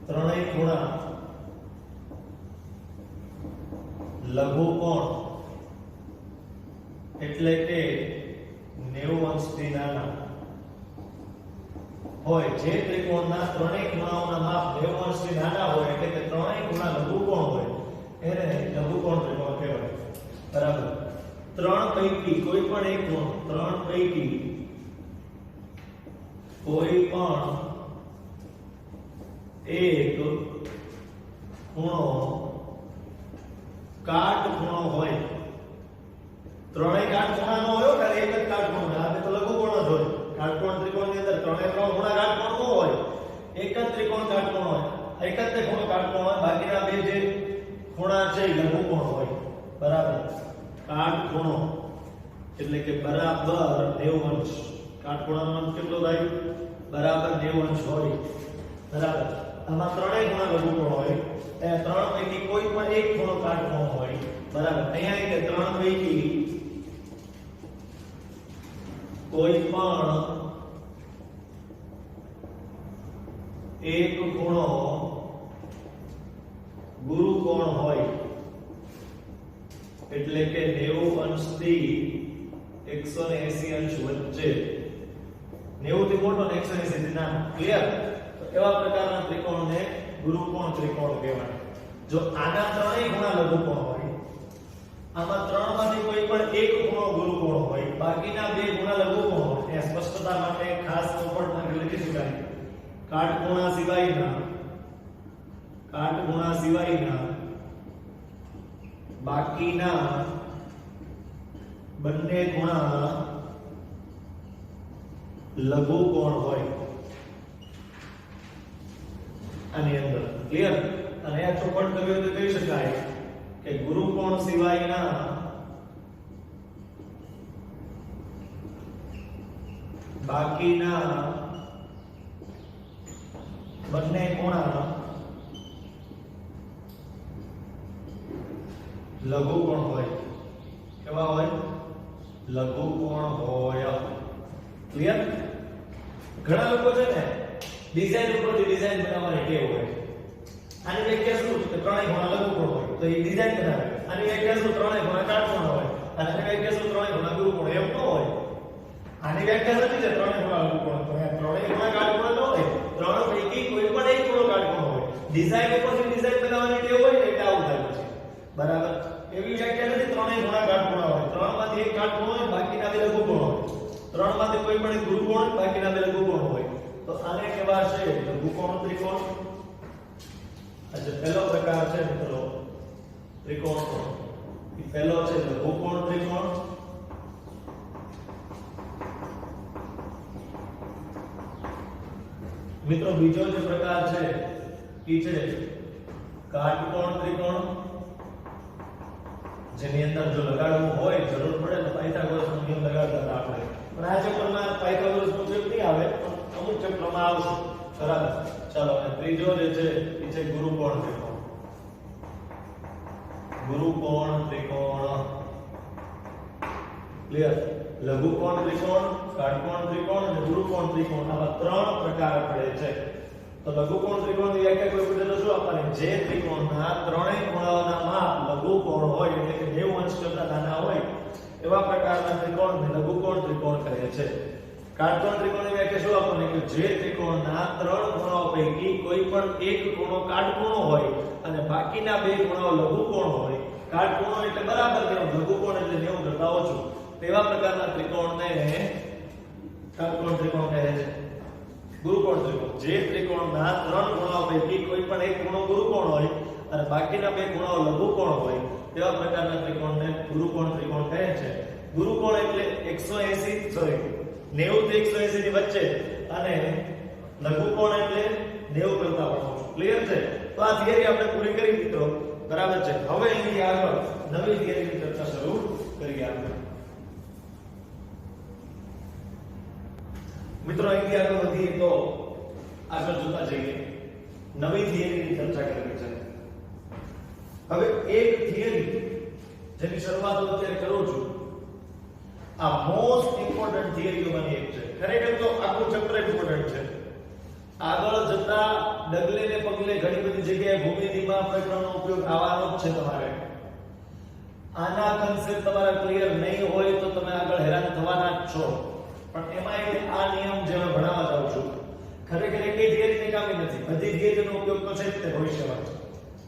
ત્રણેય ખૂણા લઘુકોણ એટલે કે 90 અંશથી નાના હોય. જે ત્રિકોણના ત્રણેય ખૂણાઓના માપ 90 અંશથી નાના હોય એટલે કે ત્રણેય ખૂણા લઘુકોણ હોય, એને લઘુકોણ ત્રિકોણ કહેવાય. બરાબર? ત્રણ પૈકી કોઈ પણ એક ખૂણો, ત્રણ પૈકી કોઈ પણ એક ખૂણો કાટખૂણો હોય. ત્રણેય કાટખૂણા નો હોય, ખાલી એક જ કાટખૂણો. આ તો લઘુકોણ જ હોય. કાટકોણ ત્રિકોણની અંદર ત્રણેય ખૂણા કાટકોણ નો હોય, એક જ ત્રિકોણ કાટકોણ હોય, એક જ ખૂણો કાટકોણ હોય, બાકીના બે જે ખૂણા છે એ લઘુકોણ હોય. બરાબર? કાટખૂણો એટલે કે બરાબર 90 અંશ. કાટખૂણાનો અંશ કેટલો થાય? બરાબર 90 અંશ હોય. બરાબર? આમાં ત્રણેય ખૂણા લઘુકોણ હોય. એ ત્રણ પૈકી કોઈ પણ એક ખૂણો કાટકોણ હોય. બરાબર? અહીંયા કે ત્રણ પૈકી કોઈ પણ એક ખૂણો ગુરુકોણ હોય, એટલે કે 90 અંશથી 180 અંશ વચ્ચે. 90 થી મોટો ને 180 થી નાનો. ક્લિયર? તો એવા પ્રકારના ત્રિકોણને ગુરુકોણ ત્રિકોણ કહેવાય. જો આના ત્રણેય ખૂણા લઘુકોણ હોય, આમાં ત્રણમાંથી કોઈ પણ એક ખૂણો ગુરુકોણ હોય, બાકીના બે ખૂણા લઘુકોણ હોય, એ સ્પષ્ટતા માટે ખાસ ચોપડમાં લખી શકાય. કાટખૂણા સિવાયના બાકીના બંને ખૂણા લઘુકોણ હોય આની અંદર. ક્લિયર? અને આ ચોપડ કર્યો તો કહી શકાય કે ગુરુકોણ સિવાયના બાકીના બંને ખૂણા લઘુકોણ હોય. કેવા હોય? લઘુકોણ હોય. ક્લિયર? ઘણા લોકો છે ને ડિઝાઇન ઉપરથી ડિઝાઇન બનાવવાની ટેવ હોય. આની વ્યાખ્યા શું છે કે ત્રણેય ખૂણા લઘુકોણ હોય તો એ ડિઝાઇન બનાવે. આની વ્યાખ્યા શું ત્રણેય ખૂણા કાટકોણ હોય અને આની વ્યાખ્યા શું ત્રણેય ખૂણા ગુરુકોણ એમ ન હોય. આની વ્યાખ્યા સાચી છે ત્રણેય ખૂણા લઘુકોણ તો આ ત્રણેય ખૂણા કાટકોણ ન હોય. ત્રણ પૈકી કોઈ પણ એક ખૂણો કાટકોણ હોય. ડિઝાઇન ઉપરથી ડિઝાઇન બનાવવાની ટેવ હોય ને એટલે આવું થાય પછી. બરાબર એવી વ્યાખ્યા નથી ત્રણેય ખૂણા કાટકોણ હોય. ત્રણમાંથી એક કાટકોણ હોય બાકીના બે લઘુકોણ હોય. ત્રણમાંથી કોઈ પણ એક ગુરુકોણ બાકીના બે લઘુકોણ હોય. તો આને કહેવાશે લઘુકોણ ત્રિકોણ. अच्छा पहला प्रकार है मित्रों त्रिकोण कोण. ये पहलो है लघुकोण त्रिकोण. मित्रों बीजो जो प्रकार है ये है काटकोण त्रिकोण. જેની અંદર જો લગાડવું હોય જરૂર પડે તો પાયથાગોરસનો નિયમ લગાડતા હતા આપણે. પણ આ ચેપ્ટરમાં પાયથાગોરસનો ઉપયોગ નહીં આવે પણ અમુક ચેપ્ટરમાં આવશે. બરાબર ચાલો અને ત્રીજો જે છે એ છે ગુરુકોણ ત્રિકોણ. ગુરુકોણ ત્રિકોણ ક્લિયર. લઘુકોણ ત્રિકોણ, કાટકોણ ત્રિકોણ અને ગુરુકોણ ત્રિકોણ આવા ત્રણ પ્રકાર પડે છે. તો લઘુકોણ ત્રિકોણની વ્યાખ્યા કોઈ પૂછે તો શું આપવાની? જે ત્રિકોણના ત્રણેય ખૂણાઓના માપ લઘુકોણ હોય એટલે કે 90 અંશ કરતા નાના હોય એવા પ્રકારના ત્રિકોણને લઘુકોણ ત્રિકોણ કહે છે. કાટકોણ ત્રિકોણની વ્યાખ્યા શું આપવાની? કે જે ત્રિકોણના ત્રણ ખૂણાઓ પૈકી કોઈ પણ એક ખૂણો કાટકોણ હોય અને બાકીના બે ખૂણાઓ લઘુકોણ હોય. કાટકોણ એટલે બરાબર 90, લઘુકોણ એટલે 90 કરતા ઓછું. તેવા પ્રકારના ત્રિકોણને કાટકોણ ત્રિકોણ કહે છે. ગુરુકોણ ત્રિકોણ જે ત્રિકોણના ત્રણ ખૂણાઓ પૈકી કોઈ પણ એક ખૂણો ગુરુકોણ હોય અને બાકીના બે ખૂણાઓ લઘુકોણ હોય તેવા પ્રકારના ત્રિકોણને ગુરુકોણ ત્રિકોણ કહે છે. ગુરુકોણ એટલે 90 થી 180 ની વચ્ચે અને લઘુકોણ એટલે 90 કરતા ઓછું. ક્લિયર છે? તો આ થિયરી આપણે પૂરી કરી મિત્રો. બરાબર છે. હવે અહીંથી આગળ નવી થિયરીની ચર્ચા શરૂ કરીએ આપણે. મિત્રો અહીંથી આગળ વધીએ તો આગળ જોતા જઈએ નવી થિયરીની ચર્ચા કરવી છે. હવે એક થિયરી જેની શરૂઆત હું અત્યારે કરું છું આ મોસ્ટ ઇમ્પોર્ટન્ટ થિયરીઓમાંની એક છે. ખરેખર તો આખું ચેપ્ટર ઇમ્પોર્ટન્ટ છે. આગળ જતા ડગલે ને પગલે ઘણી બધી જગ્યાએ ભૂમિતિમાં પ્રકરણનો ઉપયોગ આવવાનો જ છે તમારે. આના કન્સેપ્ટ તમારા ક્લિયર નહીં હોય તો તમે આગળ હેરાન થવાના જ છો. પણ એમાં એટલે આ નિયમ જે હું ભણાવવા જાઉં છું ખરેખર એકય થિયરી કામી નથી. બધી થિયરીનો ઉપયોગ તો છે જ તે ભવિષ્યમાં.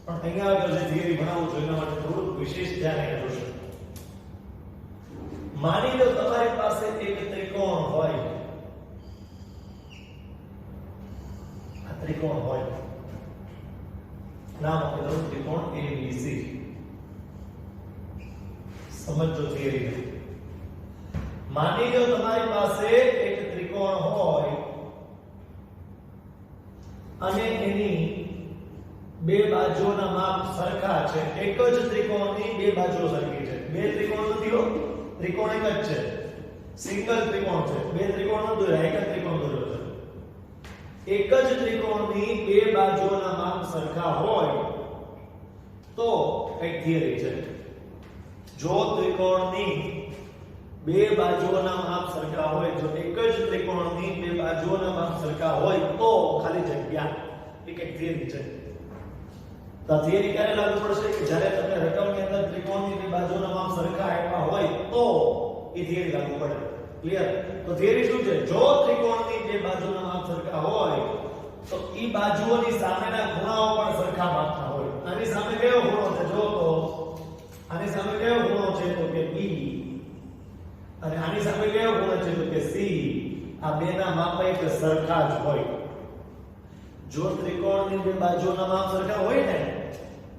પણ અહીંયા આગળ જે થિયરી ભણાવું છું એના માટે થોડું વિશેષ ધ્યાન આપવું છે. માની લો તમારી પાસે એક ત્રિકોણ હોય. આ ત્રિકોણ હોય નામ આપી દઉં ત્રિકોણ ABC. સમજો થિયરી. માની લો તમારી પાસે એક ત્રિકોણ હોય અને એની બે બાજુઓના માપ સરખા છે. એક જ ત્રિકોણની બે બાજુઓ સરખી છે. બે ત્રિકોણ નથી હો, ત્રિકોણ એક જ છે. સિંગલ ત્રિકોણ છે. બે ત્રિકોણ ન દોર્યા, એક જ ત્રિકોણ દોર્યો છે. એક જ ત્રિકોણની બે બાજુઓના માપ સરખા હોય તો એક થિયરી છે. જો ત્રિકોણની બે બાજુઓના માપ સરખા હોય, જો એક જ ત્રિકોણની બે બાજુઓના માપ સરખા હોય તો ખાલી જગ્યા એક થિયરી છે. તો આ થિયરી ક્યારે લાગુ પડશે? કે જ્યારે તમે રકમની અંદર ત્રિકોણની બે બાજુઓના માપ સરખા આપ્યા હોય તો એ થિયરી લાગુ પડે. ક્લિયર? તો થિયરી શું છે? જો ત્રિકોણની બે બાજુઓના માપ સરખા હોય તો ઈ બાજુઓની સામેના ખૂણાઓ પણ સરખા માપના હોય. આની સામે કયો ખૂણો છે? જો તો આની સામે કયો ખૂણો છે? તો કે B. અને આની સામે કયો ખૂણો છે? તો કે C. આ બેના માપ એક સરખા જ હોય. જો ત્રિકોણની બે બાજુઓના માપ સરખા હોય ને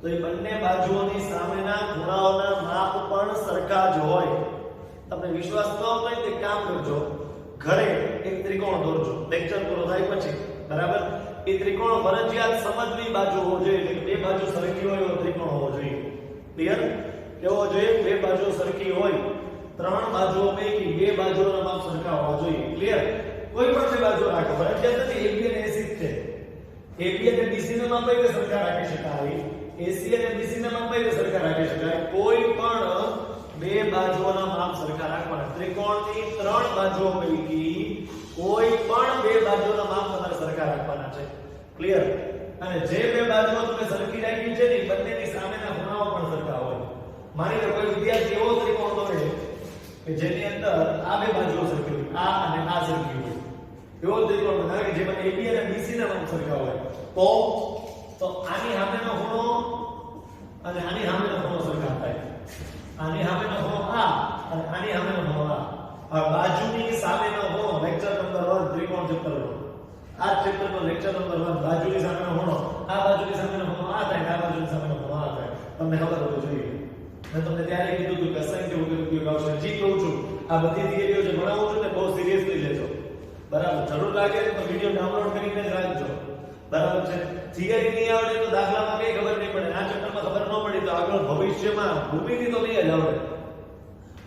તો એ બંને બાજુઓની સામેના ખૂણાઓના માપ પણ સરખા જ હોય. તમને વિશ્વાસ ન હોય તો એક કામ કરજો, ઘરે એક ત્રિકોણ દોરજો લેક્ચર પૂરો થાય પછી. બરાબર? એ ત્રિકોણ ફરજિયાત સમજવી બાજુ હોવો જોઈએ, એટલે બે બાજુ સરખી હોય એવો ત્રિકોણ હોવો જોઈએ. ક્લિયર? કેવો જોઈએ? બે બાજુ સરખી હોય. ત્રણ બાજુઓ પૈકી બે બાજુઓના માપ સરખા હોવા જોઈએ. ક્લિયર? કોઈ પણ બે બાજુ રાખો, ફરજિયાત નથી. AB અને AC છે. AB અને BC ના માપ એક સરખા રાખી શકાય. AC અને BC ના માપ એક સરખા રાખી શકાય. કોઈ પણ બે બાજુઓના માપ સરખા રાખવાના. ત્રિકોણની ત્રણ બાજુઓ પૈકી કોઈ પણ બે બાજુઓના માપ તમારે સરખા રાખવાના છે. ક્લિયર? અને જે બે બાજુઓ તમે સરખી રાખી છે ને બંનેની સામેના ખૂણાઓ પણ સરખા હોય. માની લો કોઈ વિદ્યાર્થી એવો ત્રિકોણ દોરે કે જેની અંદર આ બે બાજુઓ સરખી હોય, આ અને આ સરખી હોય. એવો ત્રિકોણ બનાવે કે જેમાં AB અને BC ના નામ સરખા હોય. તો આની સામેનો ખૂણો અને આની સામેનો ખૂણો સરખા થાય. આની સામેનો ખૂણો આ અને આની સામેનો ખૂણો આ. આ બાજુની સામેનો ખૂણો લેક્ચર નંબર 1 ત્રિકોણ ચેપ્ટર 1. આ ચેપ્ટરનો લેક્ચર નંબર 1 બાજુની સામેનો ખૂણો આ બાજુની સામેનો ખૂણો આ થાય, આ બાજુની સામેનો ખૂણો આ થાય. તમને ખબર હોવી જોઈએ. મેં તમને ત્યારે કીધું હતું કે અસાઇન કેવું ઉપયોગ આવશે. જી કહું છું આ બધી થિયરીઓ જે ભણાવું છું ને બહુ સિરિયસલી લેજો. બરાબર? જરૂર લાગે તો વિડિયો ડાઉનલોડ કરીને જ રાખજો. બરાબર છે? થિયરી નહીં આવડે તો દાખલામાં કઈ ખબર નહીં પડે. આ ચેપ્ટરમાં ખબર ન પડી તો આગળ ભવિષ્યમાં ભૂમિતિ તો નહીં જ આવડે.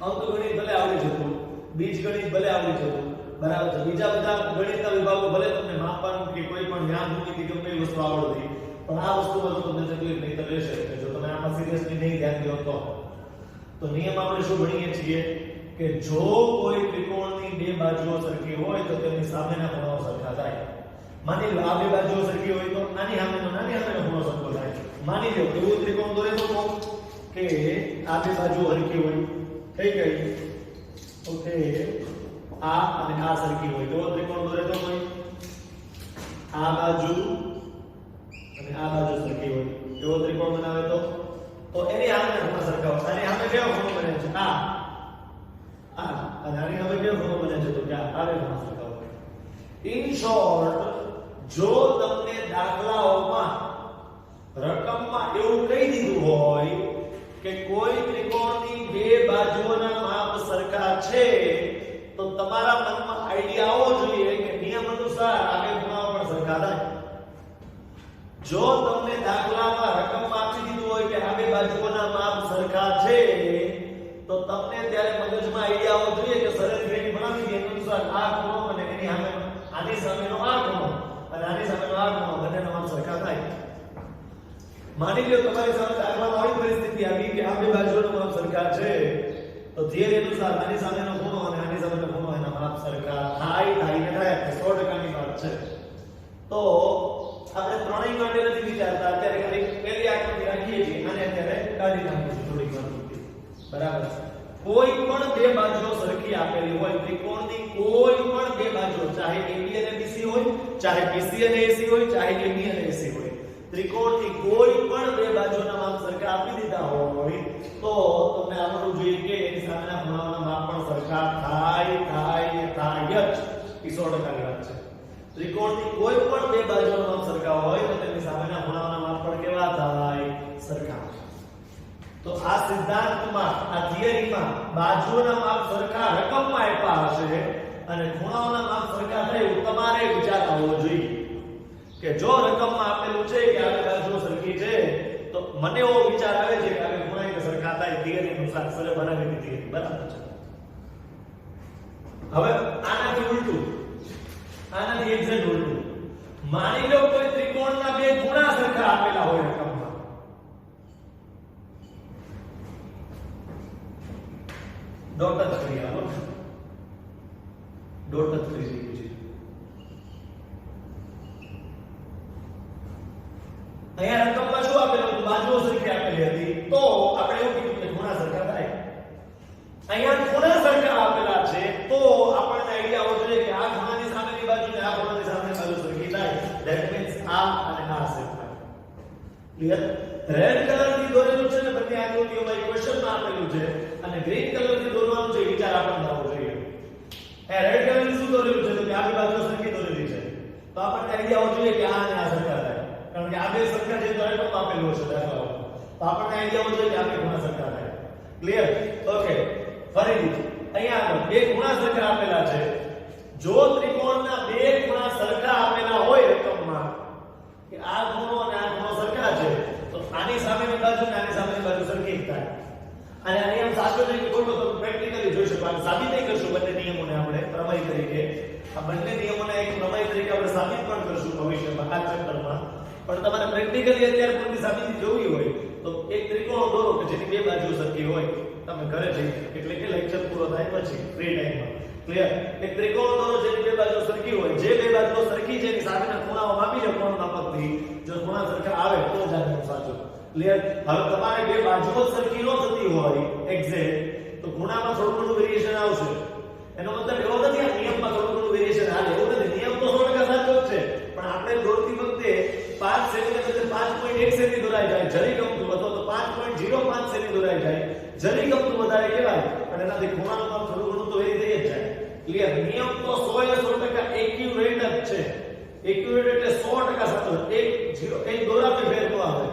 અંકગણિત ભલે આવડી જતું, બીજગણિત ભલે આવડી જતું. બરાબર છે? બીજા બધા ગણિતના વિભાગો ભલે તમને માપવાનું કે કોઈ પણ જ્ઞાન ભૂમિતિ ગમે એ વસ્તુ આવડતી, પણ આ વસ્તુમાં તો તમને તકલીફ નહીં તો રહેશે કે જો તમે આમાં સિરિયસલી નહીં ધ્યાન દો તો નિયમ આપણે શું ભણીએ છીએ કે જો કોઈ ત્રિકોણની બે બાજુઓ સરખી હોય તો તેની સામેના ખૂણાઓ સરખા થાય. માની લો આ બે બાજુઓ સરખી હોય તો આની સામેનો ખૂણો સરખો થાય. માની લો એવું ત્રિકોણ દોરે તો કે આ બે બાજુઓ સરખી હોય, થઈ ગઈ. ઓકે, આ અને આ સરખી હોય તો ત્રિકોણ દોરે તો કોઈ આ બાજુ અને આ બાજુ સરખી હોય એવો ત્રિકોણ બનાવે તો એની સામે ખૂણા સરખા હોય. આની સામે કેવો ખૂણો બને છે? આ અને આની સામે કેવો ખૂણો બને છે? તો કે આ બે ખૂણા સરખા હોય. ઇન શોર્ટ, જો તમને દાખલાઓમાં રકમમાં એવું કહી દીધું હોય કે કોઈ ત્રિકોણની બે બાજુઓના માપ સરખા છે તો તમારા મનમાં આઈડિયા આવવો જોઈએ કે નિયમ અનુસાર આ બે ખૂણાઓ પણ સરખા થાય. જો તમને દાખલામાં રકમમાં આપી દીધું હોય કે આ બે બાજુઓના માપ સરખા છે તો તમને ત્યારે મગજમાં આઈડિયા આવવો જોઈએ કે સરળ શ્રેણી બનાવી દે અનુસાર આ ખૂણો અને એની સામે આની સામેનો આ ખૂણો અને આની સામેનો આ ખૂણો બંનેના માપ સરખા થાય. માની લો તમારી સામે દાખલામાં આવી પરિસ્થિતિ આવી કે આ બે બાજુઓના માપ સરખા છે તો થિયરી અનુસાર આની સામેનો ખૂણો અને આની સામેનો ખૂણો એના માપ સરખા થાય ને થાય 100% ની વાત છે. તો આપણે ત્રણેય માટે નથી વિચારતા, અત્યારે ખાલી પહેલી આકૃતિ રાખીએ છીએ અને અત્યારે કાઢી નાખીશું થોડીક વાર સુધી. બરાબર છે? કોઈ પણ બે બાજુઓ સરખી આપેલી હોય ત્રિકોણની, કોઈ પણ બે બાજુઓ, ચાહે AB અને BC હોય, ચાહે BC અને AC હોય, ચાહે AB અને AC હોય, ત્રિકોણની કોઈ પણ બે બાજુના માપ સરખા આપી દીધા હોય તો તમને આવડવું જોઈએ કે એની સામેના ખૂણાઓના માપ પણ સરખા થાય જ. 100% વાત છે. ત્રિકોણની કોઈ પણ બે બાજુના માપ સરખા હોય તો તેની સામેના ખૂણાઓના માપ પણ કેવા થાય? સરખા. તો આ સિદ્ધાંતમાં, આ થિયરીમાં બાજુઓના માપ સરખા રકમમાં આપ્યા હશે અને ખૂણાઓના માપ સરખા થાય એવું તમારે વિચાર આવવો જોઈએ કે જો રકમમાં આપેલું છે કે આ બાજુઓ સરખી છે તો મને એવો વિચાર આવે છે કે આ ખૂણા સરખા થાય થિયરી અનુસાર સરે બનાવી દીધી. બરાબર છે? હવે આનાથી ઉલટું, આનાથી એક્ઝેક્ટ ઉલટું. માની લો કોઈ ત્રિકોણના બે ખૂણા સરખા આપેલા હોય રકમમાં. ડોટ જ કરી આવો, ડોટ જ કરી દીધું છે. અહીંયા રકમમાં શું આપેલું હતું? બાજુઓ સરખી આપેલી હતી તો આપણે એવું કીધું કે ખૂણા સરખા થાય. અહીંયા ખૂણા સરખા આપેલા છે તો આપણને આઈડિયા આવવો જોઈએ કે આ ખૂણાની સામેની બાજુ અને આ ખૂણાની સામેની બાજુ સરખી થાય. ધેટ મીન્સ આ અને આ સરખા. ક્લિયર? રેડ કલરથી દોરેલું છે ને બધી આકૃતિઓમાં ઇક્વેશનમાં આપેલું છે અને ગ્રીન કલરથી દોરવાનું છે વિચાર આપણને આવવો જોઈએ. એ રેડ કલરથી શું દોરેલું છે? તો કે આ બે બાજુ સરખી દોરેલી છે તો આપણને આઈડિયા આવવો જોઈએ કે આ અને આ સરખા થાય. કારણ કે આ બે સરખા છે તો રેડમાં આપેલું હશે દાખલાઓ તો આપણને આઈડિયા આવવો જોઈએ કે આ બે ખૂણા સરખા થાય. ક્લિયર? ઓકે, ફરીથી અહીંયા આગળ બે ખૂણા સરખા આપેલા છે. જો ત્રિકોણના બે ખૂણા સરખા આપેલા હોય રકમમાં કે આ ખૂણો અને આ ખૂણો સરખા છે તો આની સામેની બાજુ અને આની સામેની બાજુ સરખી થાય. અને આ નિયમ સાચો છે કે ખોટો તો પ્રેક્ટિકલી જોઈ શકો. આપણે સાબિત નહીં કરશું બંને નિયમોને, આપણે પ્રમેય તરીકે આ બંને નિયમોને એક પ્રમેય તરીકે આપણે સાબિત પણ કરશું ભવિષ્યમાં આ ચેપ્ટરમાં. પણ તમારે પ્રેક્ટિકલી અત્યારે પૂરતી સાબિતી જોવી હોય તો એક ત્રિકોણ દોરો કે જેની બે બાજુ સરખી હોય. તમે ઘરે જઈ એટલે કે લેક્ચર પૂરો થાય પછી ફ્રી ટાઈમમાં. ક્લિયર? એક ત્રિકોણ દોરો જેની બે બાજુ સરખી હોય, જે બે બાજુઓ સરખી છે એની સામેના ખૂણાઓ માપી લો કોણ માપકથી. જો ક્લિયર? હવે તમારે બે બાજુઓ સરખી ન થતી હોય એક્ઝેક્ટ, તો ખૂણામાં થોડું ઘણું વેરિએશન આવશે. એનો મતલબ એવો નથી આ નિયમમાં થોડું ઘણું વેરિએશન આવે, એવું નથી. નિયમ તો 100% સાચો જ છે, પણ આપણે દોરતી વખતે 5 સેમી ને બદલે 5.1 સેમી દોરાઈ જાય જરી ગમતું, અથવા તો 5.05 સેમી દોરાઈ જાય જરી ગમતું વધારે કહેવાય, અને એનાથી ખૂણાનું માપ થોડું ઘણું તો વેરી થઈ જ જાય. ક્લિયર? નિયમ તો 100% એક્યુરેટ જ છે. એક્યુરેટ એટલે 100% સાચો. એક દોરાથી ફેર ન આવે.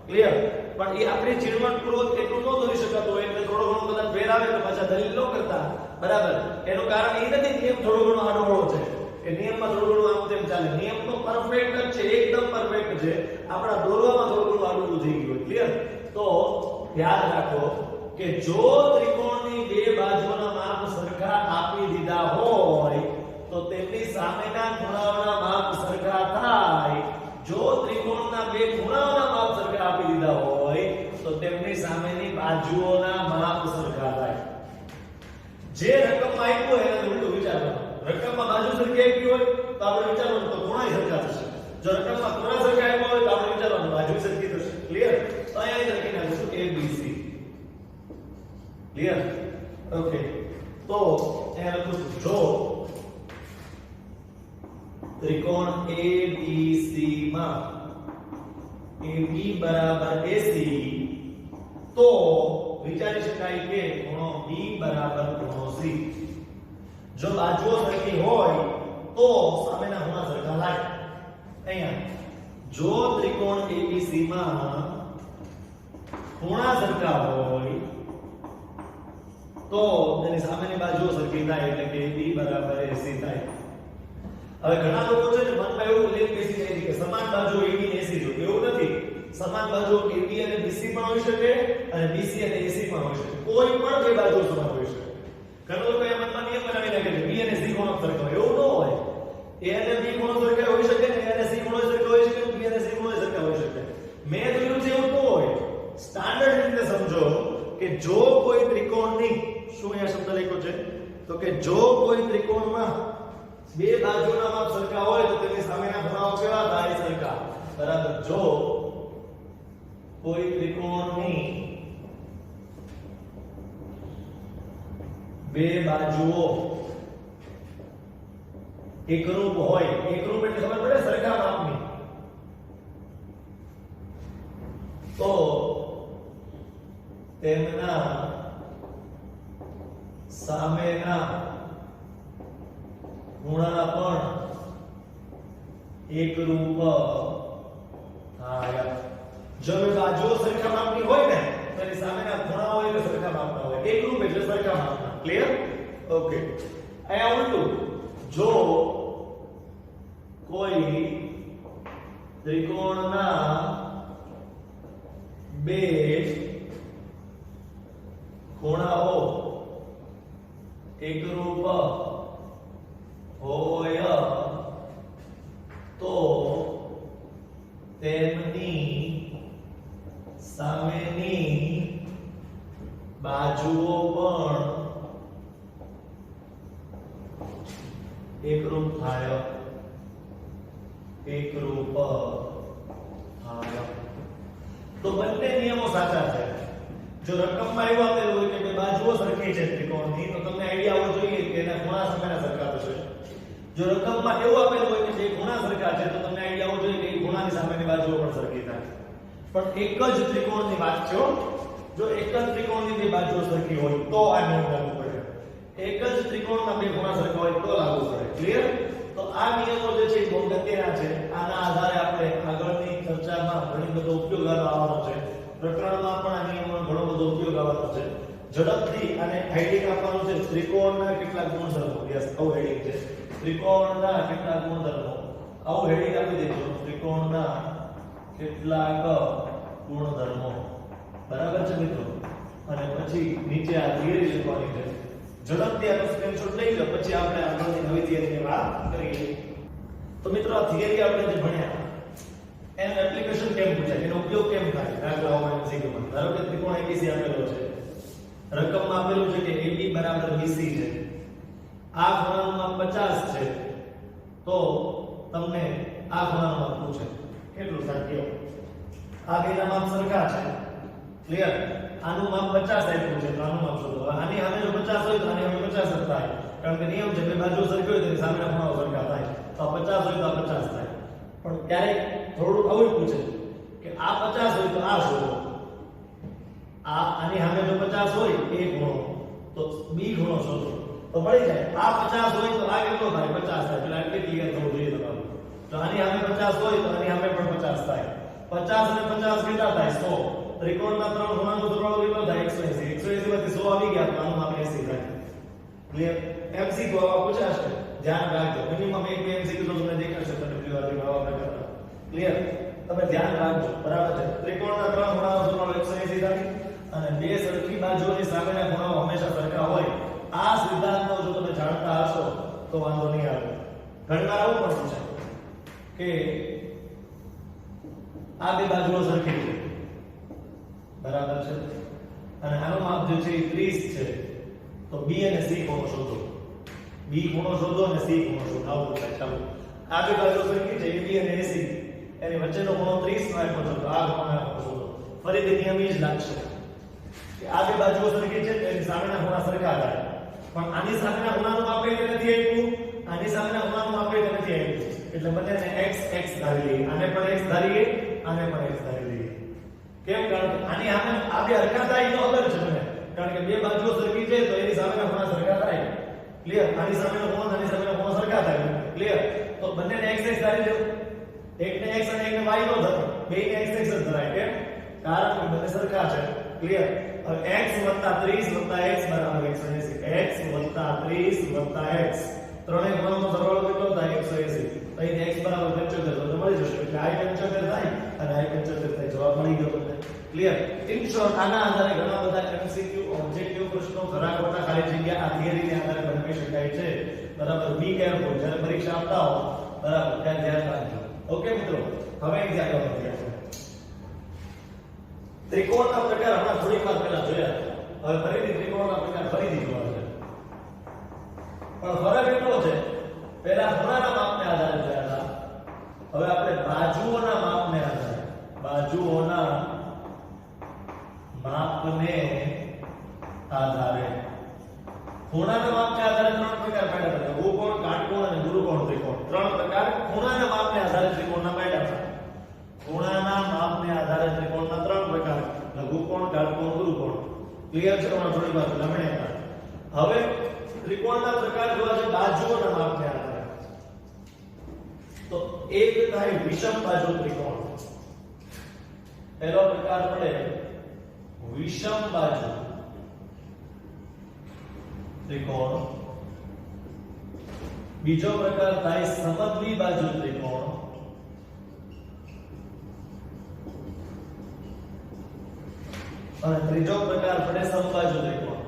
ક્લિયર? પણ એ આપણે ચીણવટપૂર્વક એટલું ન દોરી શકાતું હોય, એટલે થોડો ઘણો કદાચ ફેર આવે તો પાછા દલીલ ન કરતા. બરાબર? એનું કારણ એ નથી નિયમ થોડો ઘણો આડોળો છે, કે નિયમમાં થોડું ઘણું આમ તેમ ચાલે. નિયમ તો પરફેક્ટ જ છે, એકદમ પરફેક્ટ છે. આપણા દોરવામાં થોડું ઘણું આડું થઈ ગયું. ક્લિયર? તો યાદ રાખો કે જો ત્રિકોણની બે બાજુઓના માપ સરખા આપી દીધા હોય તો તેમની સામેના ખૂણાઓના માપ સરખા થાય. જો ત્રિકોણના બે ખૂણાઓના માપ સરખા આપી દીધા હોય તો તેમની સામેની બાજુઓના માપ સરખા થાય. જે રકમમાં આપ્યું હોય એના ઉલટું વિચારવાનું. રકમમાં બાજુ સરખી આપી હોય તો આપણે વિચારવાનું તો ખૂણા સરખા થશે. જો રકમમાં ખૂણા સરખા આપ્યા હોય તો આપણે વિચારવાનું બાજુ સરખી થશે. ક્લિયર? તો અહીંયા લખી નાખીશું ABC. ક્લિયર? ઓકે. તો અહીંયા લખું છું જો ત્રિકોણ ABC માં AB બરાબર AC તો વિચારી શકાય કે ખૂણો B બરાબર ખૂણો C. જો બાજુઓ સરખી હોય તો સામેના ખૂણા સરખા થાય. અહીંયા જો ત્રિકોણ ABC માં ખૂણા સરખા હોય તો તેની સામેની બાજુઓ સરખી થાય, એટલે કે AB બરાબર AC થાય. હવે ઘણા લોકો છે ને મનમાં એવું લેખ બેસી જાય છે કે સમાન બાજુ AB અને AC જો, એવું નથી. સમાન બાજુ AB અને BC પણ હોઈ શકે અને BC અને AC પણ હોઈ શકે. કોઈ પણ બે બાજુ સમાન હોઈ શકે. ઘણા લોકો એ મનમાં નિયમ બનાવી નાખે છે B અને C ખૂણો સરખા હોય. એવું ન હોય. A અને B ખૂણો સરખા હોઈ શકે ને A અને C ખૂણો સરખા હોઈ શકે, B અને C ખૂણો સરખા હોઈ શકે. મેં જોયું છે એવું ન હોય. સ્ટાન્ડર્ડ રીતે સમજો કે જો કોઈ ત્રિકોણની શું અહીંયા શબ્દ લખ્યો છે તો કે જો કોઈ ત્રિકોણમાં બે બાજુના માપ સરખા હોય તો તેની સામેના ખૂણાઓ કેવા થાય? સરખા. બરાબર? જો કોઈ ત્રિકોણની બે બાજુઓ એકરૂપ હોય, એકરૂપ એટલે ખબર પડે સરખા માપની, તો તેમના સામેના ખૂણા પણ એકરૂપ થાય. જો બાજુઓ સરખા માપની હોય ને તો એની સામેના ખૂણાઓ એટલે સરખા માપના હોય. એકરૂપ એટલે સરખા માપના. ક્લિયર? ઓકે. અહીંયા ઉલટું, જો કોઈ ત્રિકોણના બે ખૂણાઓ એકરૂપ હોય તો તેમની સામેની બાજુઓ પણ એકરૂપ થાય. એકરૂપ થાય. તો બંને નિયમો સાચા છે. જો રકમમાં એવું આપેલું હોય કે બે બાજુઓ સરખી છે ત્રિકોણની તો તમને આઈડિયા આવવો જોઈએ કે એના ખૂણા સામેના સરખા થશે. જો રકમમાં એવું આપેલું હોય કે બે ખૂણા સરખા છે તો તમને આઈડિયા આવવો જોઈએ કે એ ખૂણાની સામેની બાજુઓ પણ સરખી થાય. પણ એક જ ત્રિકોણની વાત છે. જો એક જ ત્રિકોણની બે બાજુઓ સરખી હોય તો આ નિયમ લાગુ પડે. એક જ ત્રિકોણના બે ખૂણા સરખા હોય તો લાગુ પડે. ક્લિયર? તો આ નિયમો જે છે એ બહુ અગત્યના છે. આના આધારે આપણે આગળની ચર્ચામાં ઘણી બધો ઉપયોગ આવવાનો છે. પ્રકરણમાં પણ આ નિયમોનો ઘણો બધો ઉપયોગ આવવાનો છે. ઝડપથી અને હેડિંગ આપવાનું છે ત્રિકોણના કેટલાક ગુણધર્મો. યસ, આવું હેડિંગ છે ત્રિકોણના કેટલાક ગુણધર્મો. આવું હેડિંગ આપી દેજો, ત્રિકોણના કેટલાક ગુણધર્મો. બરાબર છે મિત્રો? અને પછી નીચે આ થિયરી લખવાની છે. ઝડપથી આનો સ્ક્રીનશોટ લઈ લો, પછી આપણે આગળની નવી થિયરીની વાત કરીએ. તો મિત્રો આ થિયરી આપણે જે ભણ્યા એનું એપ્લિકેશન કેમ પૂછાય, એનો ઉપયોગ કેમ થાય દાખલાઓમાં એમસીક્યુમાં. ધારો કે ત્રિકોણ ABC આપેલો છે, રકમમાં આપેલું છે કે AB બરાબર BC છે, આ ખૂણાનું માપ 50 છે, તો તમને આ ખૂણાનું માપ પૂછે કેટલું થાય? આ બેના માપ સરખા છે ક્લિયર આનું માપ 50 આપ્યું છે તો આનું માપ શોધો હવે આની સામે જો 50 હોય તો આની સામે 50 જ થાય કારણ કે નિયમ છે બે બાજુ સરખી હોય તો સામેના ખૂણાઓ સરખા થાય તો આ 50 હોય તો આ 50 થાય પણ ક્યારેક થોડું આવું પૂછે કે આ 50 હોય તો આ શોધો આની સામે જો 50 હોય એ ખૂણો તો બી ખૂણો શોધો તો મળી જાય આ 50 હોય તો આ કેટલો થાય 50 થાય એટલે આટલી ક્લિયર થવું જોઈએ તમારું તો આની સામે 50 હોય તો આની સામે પણ 50 થાય 50 અને 50 કેટલા થાય 100 ત્રિકોણના ત્રણ ખૂણાનો સરવાળો કેટલો થાય 180 180 માંથી 100 આવી ગયા તો આનું માપ 80 થાય ક્લિયર એમસીક્યુ આવા પૂછાશે ધ્યાન રાખજો મિનિમમ એક બે એમસીક્યુ તો તમને દેખાશે તમે ક્લિયર આવા પ્રકારના ક્લિયર તમે ધ્યાન રાખજો બરાબર છે ત્રિકોણના ત્રણ ખૂણાનો સરવાળો 180 થાય અને બે સરખી બાજુઓની સામેના ખૂણાઓ હંમેશા સરખા હોય આ સિદ્ધાંતનો જો તમે જાણતા હશો તો વાંધો નહીં આવે ઘણીવાર આવું પણ પૂછાય કે આ બે બાજુઓ સરખી છે બરાબર છે અને આનું માપ જે છે એ 30 છે તો b અને c ખૂણો શોધો b ખૂણો શોધો અને c ખૂણો શોધો આવું થાય ચાલો આ બે બાજુઓ સરખી છે ab અને ac એની વચ્ચેનો ખૂણો 30 નો આપ્યો છે તો આ ખૂણો શોધો ફરીથી નિયમ એ જ લાગશે કે આ બે બાજુઓ સરખી છે એની સામેના ખૂણા સરખા થાય પણ આની સામેના ખૂણાનું માપ એ નથી આપ્યું આની સામેના ખૂણાનું માપ એ નથી આપ્યું એટલે બંનેને x x ધારી લઈએ આને પણ x ધારીએ આને પણ x ધારી લઈએ કેમ કારણ કે આની સામે આ બે સરખા થાય તો ખબર છે મને કારણ કે બે બાજુઓ સરખી છે તો એની સામેના ખૂણા સરખા થાય ક્લિયર આની સામેનો ખૂણો આની સામેનો ખૂણો સરખા થાય ક્લિયર તો બંનેને x x ધારી લો એકને x અને એકને y નો ધરો બેને x x જ ધરાય કેમ કારણ કે બંને સરખા છે ક્લિયર હવે x + 30 + x બરાબર 180 x + 30 + x ત્રણેય ખૂણાનો સરવાળો કેટલો થાય 180 તો અહીં x બરાબર 75 તો મળી જશે એટલે i 75 થાય અને i 75 થાય જવાબ મળી ગયો તમને ક્લિયર ઇન શોર્ટ આના આધારે ઘણા બધા MCQ ઓબ્જેક્ટિવ પ્રશ્નો ઘણા ખોટા ખાલી જગ્યા આ થિયરીને આધારે બનાવી શકાય છે બરાબર બી કેરફુલ જ્યારે પરીક્ષા આપતા હો બરાબર ત્યાં ધ્યાન રાખજો ઓકે મિત્રો હવે એક આગળ વધીએ ત્રિકોણના પ્રકાર હમણાં થોડીક વાર પહેલા જોયા હવે ફરીથી ત્રિકોણના પ્રકાર ફરીથી જોવા છે પણ ફરક એટલો છે પહેલા ખૂણાના માપને આધારે જોયા હતા હવે આપણે બાજુઓના માપને આધારે ખૂણાના માપને આધારે ત્રણ પ્રકાર પાડ્યા હતા ગોકોણ કાટકોણ અને ગુરુકોણ ત્રિકોણ ત્રણ પ્રકાર ખૂણાના માપને આધારે ત્રિકોણના પાડ્યા હતા ખૂણાના માપને આધારે ત્રિકોણના ત્રણ પ્રકાર લઘુકોણ કાટકોણ ગુરુકોણ ક્લિયર છે તમારા થોડી વાર પહેલા ભણ્યા હતા હવે ત્રિકોણના પ્રકાર જોવા છે બાજુઓના માપને આધારે તો એક થાય વિષમ બાજુ ત્રિકોણ પહેલો પ્રકાર પડે વિષમ બાજુ ત્રિકોણ બીજો પ્રકાર થાય સમદ્વિ બાજુ ત્રિકોણ અને ત્રીજો પ્રકાર પડે સમબાજુ ત્રિકોણ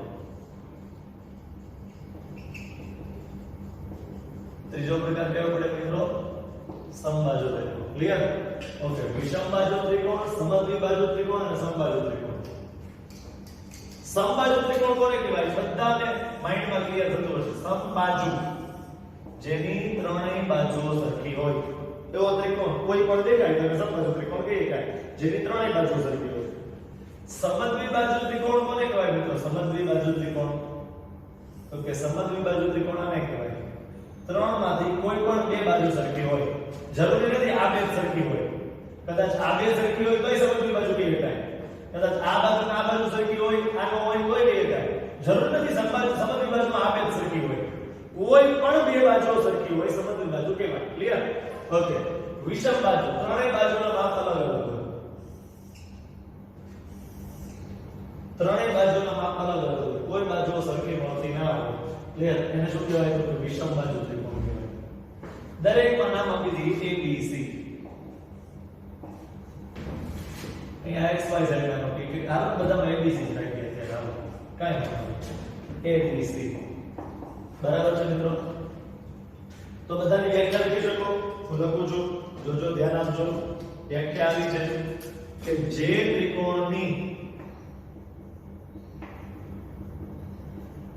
ત્રીજો પ્રકાર કયો પડે મિત્રો સમબાજુ ત્રિકોણ ક્લિયર ઓકે વિષમ બાજુ ત્રિકોણ સમદ્વિ બાજુ ત્રિકોણ અને સમબાજુ ત્રિકોણ સમબાજુ ત્રિકોણ કોને કહેવાય બધાને માઈન્ડમાં ક્લિયર થતું હશે સમબાજુ જેની ત્રણેય બાજુઓ સરખી હોય એવો ત્રિકોણ કોઈ પણ દેખાય તો સમબાજુ ત્રિકોણ કહી શકાય જેની ત્રણેય બાજુ સરખી હોય સમદ્વિ બાજુ ત્રિકોણ કોને કહેવાય મિત્રો સમદ્વિ બાજુ ત્રિકોણ તો કે સમદ્વિ બાજુ ત્રિકોણ આને કહેવાય ત્રણમાંથી કોઈ પણ બે બાજુ સરખી હોય જરૂરી નથી આ બે સરખી હોય કદાચ આ બે સરખી હોય તોય સમદ્વિ બાજુ કહી શકાય કદાચ આ બાજુ અને આ બાજુ સરખી હોય આનો હોય તોય કહી શકાય જરૂર નથી સમદ્વિ બાજુમાં આ બે સરખી હોય કોઈ પણ બે બાજુઓ સરખી હોય સમદ્વિ બાજુ કહેવાય ક્લિયર ઓકે વિષમ બાજુ ત્રણેય બાજુના માપ અલગ અલગ હોય ત્રણેય બાજુના માપ અલગ અલગ હોય કોઈ બાજુઓ સરખી મળતી ના હોય ક્લિયર એને શું કહેવાય તો વિષમ બાજુ ત્રિકોણ કહેવાય દરેકમાં નામ આપી દીધી a b c અહીંયા x y z નામ આપી કે આ બધામાં a b c રાખી છે ચાલો કાઈ નથી a b c બરાબર છે મિત્રો તો બધાની વ્યાખ્યા લખી શકો હું લખું છું જોજો ધ્યાન આપજો વ્યાખ્યા આવી છે કે જે ત્રિકોણની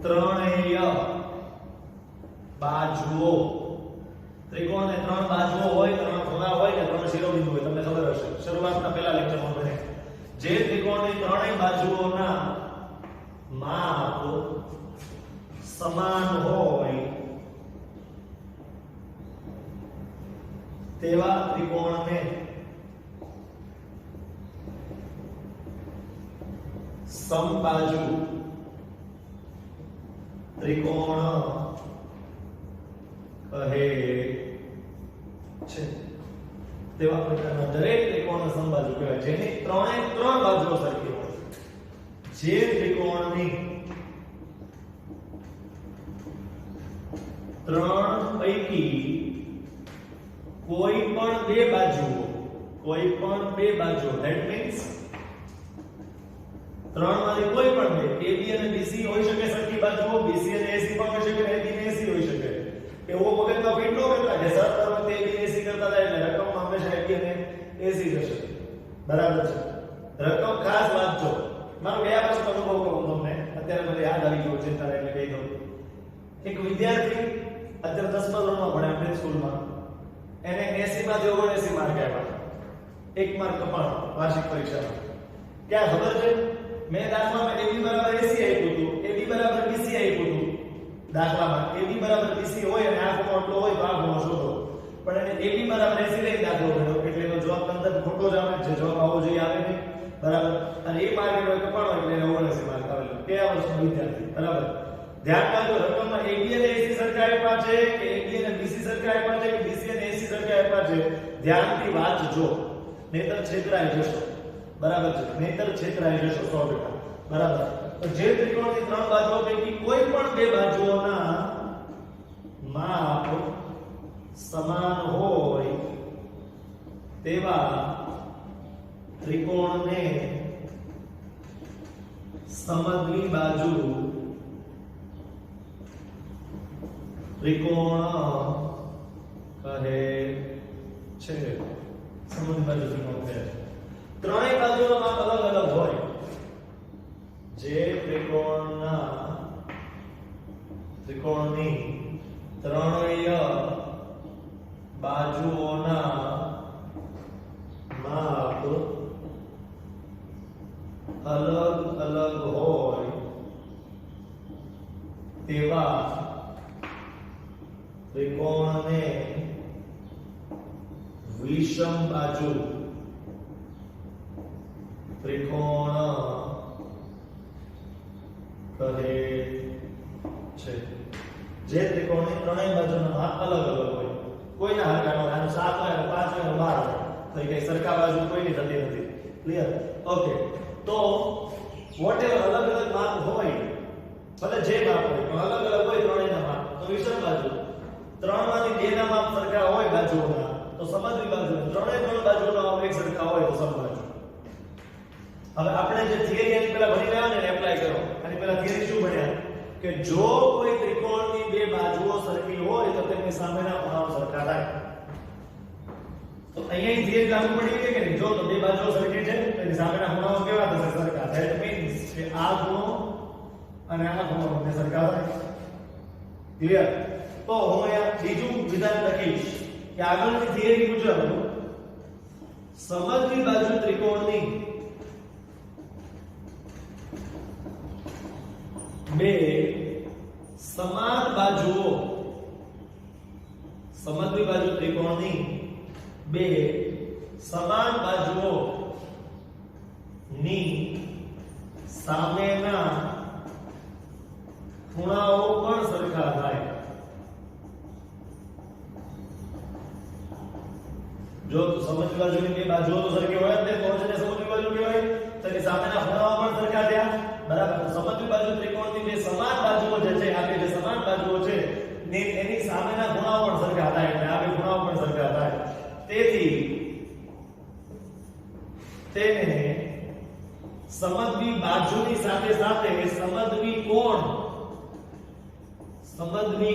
ત્રણેય બાજુઓ ત્રિકોણને ત્રણ બાજુઓ હોય, ત્રણ ખૂણા હોય ને ત્રણ શિરોબિંદુ હોય. તમને ખબર હશે શરૂઆતના પહેલા લેક્ચરમાં ભણે જે ત્રિકોણની ત્રણેય બાજુઓના માપ સમાન હોય તેવા ત્રિકોણને સમબાજુ ત્રિકોણ કહે છે. તેવા પ્રકારના દરેક ત્રિકોણને સમબાજુ કહેવાય જેની ત્રણે ત્રણ બાજુઓ સરખી હોય. જે ત્રિકોણની ત્રણ પૈકી કોઈ પણ બે બાજુઓ ધેટ મીન્સ ત્રણ માંથી કોઈ પણ બે AB અને BC હોઈ શકે સરખી બાજુઓ, BC અને AC પણ હોઈ શકે, AB અને AC હોઈ શકે. એવો મગજમાં ફિટ ન કરતા કે સર તમે AB AC કરતા હતા એટલે રકમમાં હંમેશા AB અને AC જશે. બરાબર છે. રકમ ખાસ વાંચજો. મારો ગયા વર્ષનો અનુભવ કહું તમને, અત્યારે મને યાદ આવી ગયો, ચિંતા એટલે કહી દઉં. એક વિદ્યાર્થી અત્યારે 10મા ધોરણમાં ભણે આપણી સ્કૂલમાં, એને 80 માંથી 79 માર્ક આવ્યા. 1 માર્ક કપાણો વાર્ષિક પરીક્ષામાં. ક્યાં ખબર છે? મેં દાખલામાં AB બરાબર AC આપ્યું હતું, AB બરાબર BC આપ્યું હતું. દાખલામાં AB બરાબર BC હોય અને આ ખૂણો આટલો હોય તો આ ખૂણો શોધો. પણ એને AB બરાબર AC લઈને દાખલો ગણ્યો એટલે એનો જવાબ અંદર ખોટો જ આવે છે. જવાબ આવો જોઈએ આવે નહીં. બરાબર. અને એ માર્ક એનો કપાણો એટલે એને 79 માર્ક આવેલો. કયા વર્ષનો વિદ્યાર્થી? બરાબર. ધ્યાન રાખજો, રકમમાં AB અને AC સરખા આપ્યા છે કે AB અને BC સરખા આપ્યા છે કે BC અને AC સરખા આપ્યા છે, ધ્યાનથી વાંચજો, નહીતર છેતરાઈ જશો. બરાબર છે. નહીતર છેતરાઈ જશો 100%. બરાબર. તો જે ત્રિકોણની ત્રણ બાજુઓ પૈકી કોઈ પણ બે બાજુઓના માપ સમાન હોય તેવા ત્રિકોણને સમદ્વિ બાજુ ત્રિકોણ કહે છે. સમદ્વિ બાજુ ત્રિકોણ કહે છે. ત્રણેય બાજુનો માપ અલગ અલગ હોય. જે ત્રિકોણની ત્રણેય બાજુઓના માપ અલગ અલગ હોય તેવા ત્રિકોણને વિષમ બાજુ ત્રિકોણ કહે છે. જે ત્રિકોણની ત્રણેય બાજુના માપ અલગ અલગ હોય, કોઈના હરખા ન હોય, આનો 7 હોય, 5 હોય, 12 હોય, તો કે સરખા બાજુ કોઈની થતી નથી. ક્લિયર? ઓકે. તો વોટેવર અલગ અલગ માપ હોય, ભલે જે માપ હોય પણ અલગ અલગ હોય ત્રણેયના માપ, તો વિષમ બાજુ. ત્રણમાંથી બેના માપ સરખા હોય બાજુઓના તો સમદ્વિ બાજુ. ત્રણ બાજુઓના માપ એક સરખા હોય તો સમબાજુ. હવે આપણે જે થિયરી આની પહેલા ભણી રહ્યા ને એને એપ્લાય કરો. આની પહેલા થિયરી શું ભણ્યા કે જો કોઈ ત્રિકોણની બે બાજુઓ સરખી હોય તો તેમની સામેના ખૂણાઓ સરખા થાય. તો અહીંયા થિયરી લાગુ પડી કે નહીં? જો તો બે બાજુઓ સરખી છે તેની સામેના ખૂણાઓ કેવા થશે? સરખા. ધેટ મીન્સ કે આ ખૂણો અને આ ખૂણો બંને સરખા થાય. ક્લિયર? તો હું અહીંયા બીજું વિધાન લખીશ કે આગળની થિયરી મુજબ સમદ્વિ બાજુ ત્રિકોણની બે સમાન બાજુઓ, સમદ્વિ બાજુ ત્રિકોણની બે સમાન બાજુઓ ની સામેના ખૂણાઓ પણ સરખા થાય. જો સમદ્વિ બાજુની બે બાજુઓ તો સરખી હોય ને તો જ સમદ્વિ બાજુ કહેવાય. તો એની સામેના ખૂણાઓ પણ સરખા થયા. બરાબર. સમદ્વિ બાજુ ત્રિકોણની બે સમાન બાજુઓ જે છે, આ બે જે સમાન બાજુઓ છે ને એની સામેના ખૂણાઓ પણ સરખા થાય એટલે આ બે ખૂણાઓ પણ સરખા થાય. તેથી તેને સમદ્વિ બાજુની સાથે સાથે સમદ્વિ કોણ, સમદ્વિ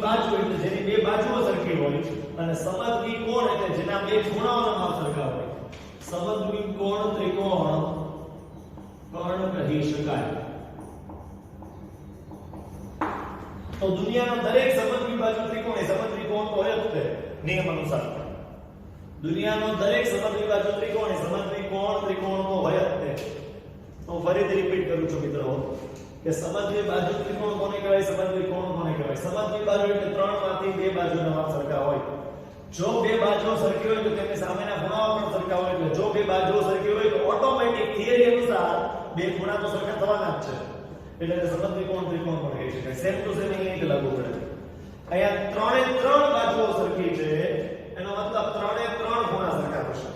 બાજુ એટલે જેની બે બાજુઓ સરખી હોય અને સમદ્વિ કોણ એટલે જેના બે ખૂણાઓના માપ સરખા હોય, સમદ્વિ કોણ ત્રિકોણ કહી શકાય. તો દુનિયાનો દરેક સમદ્વિબાજુ ત્રિકોણ એ સમદ્વિકોણ તો હોય જ તે નિયમ અનુસાર. દુનિયાનો દરેક સમદ્વિબાજુ ત્રિકોણ એ સમદ્વિકોણ ત્રિકોણ તો હોય જ તે. હું ફરીથી રિપીટ કરું છું મિત્રો કે સમદ્વિબાજુ ત્રિકોણ કોને કહેવાય, સમદ્વિકોણ કોને કહેવાય. સમદ્વિબાજુ એટલે ત્રણમાંથી બે બાજુના માપ સરખા હોય. જો બે બાજુઓ સરખી હોય તો તેની સામેના ખૂણાઓ પણ સરખા હોય. એટલે જો બે બાજુઓ સરખી હોય તો ઓટોમેટિક થિયરી અનુસાર બે ખૂણા તો સરખા થવાના જ છે. એટલે સમદ્વિકોણ ત્રિકોણ પણ કહી શકાય. સેમ ટુ સેમ અહીંયા લાગુ પડે. અહીંયા ત્રણે ત્રણ બાજુઓ સરખી છે એનો મતલબ ત્રણે ત્રણ ખૂણા સરખા થશે.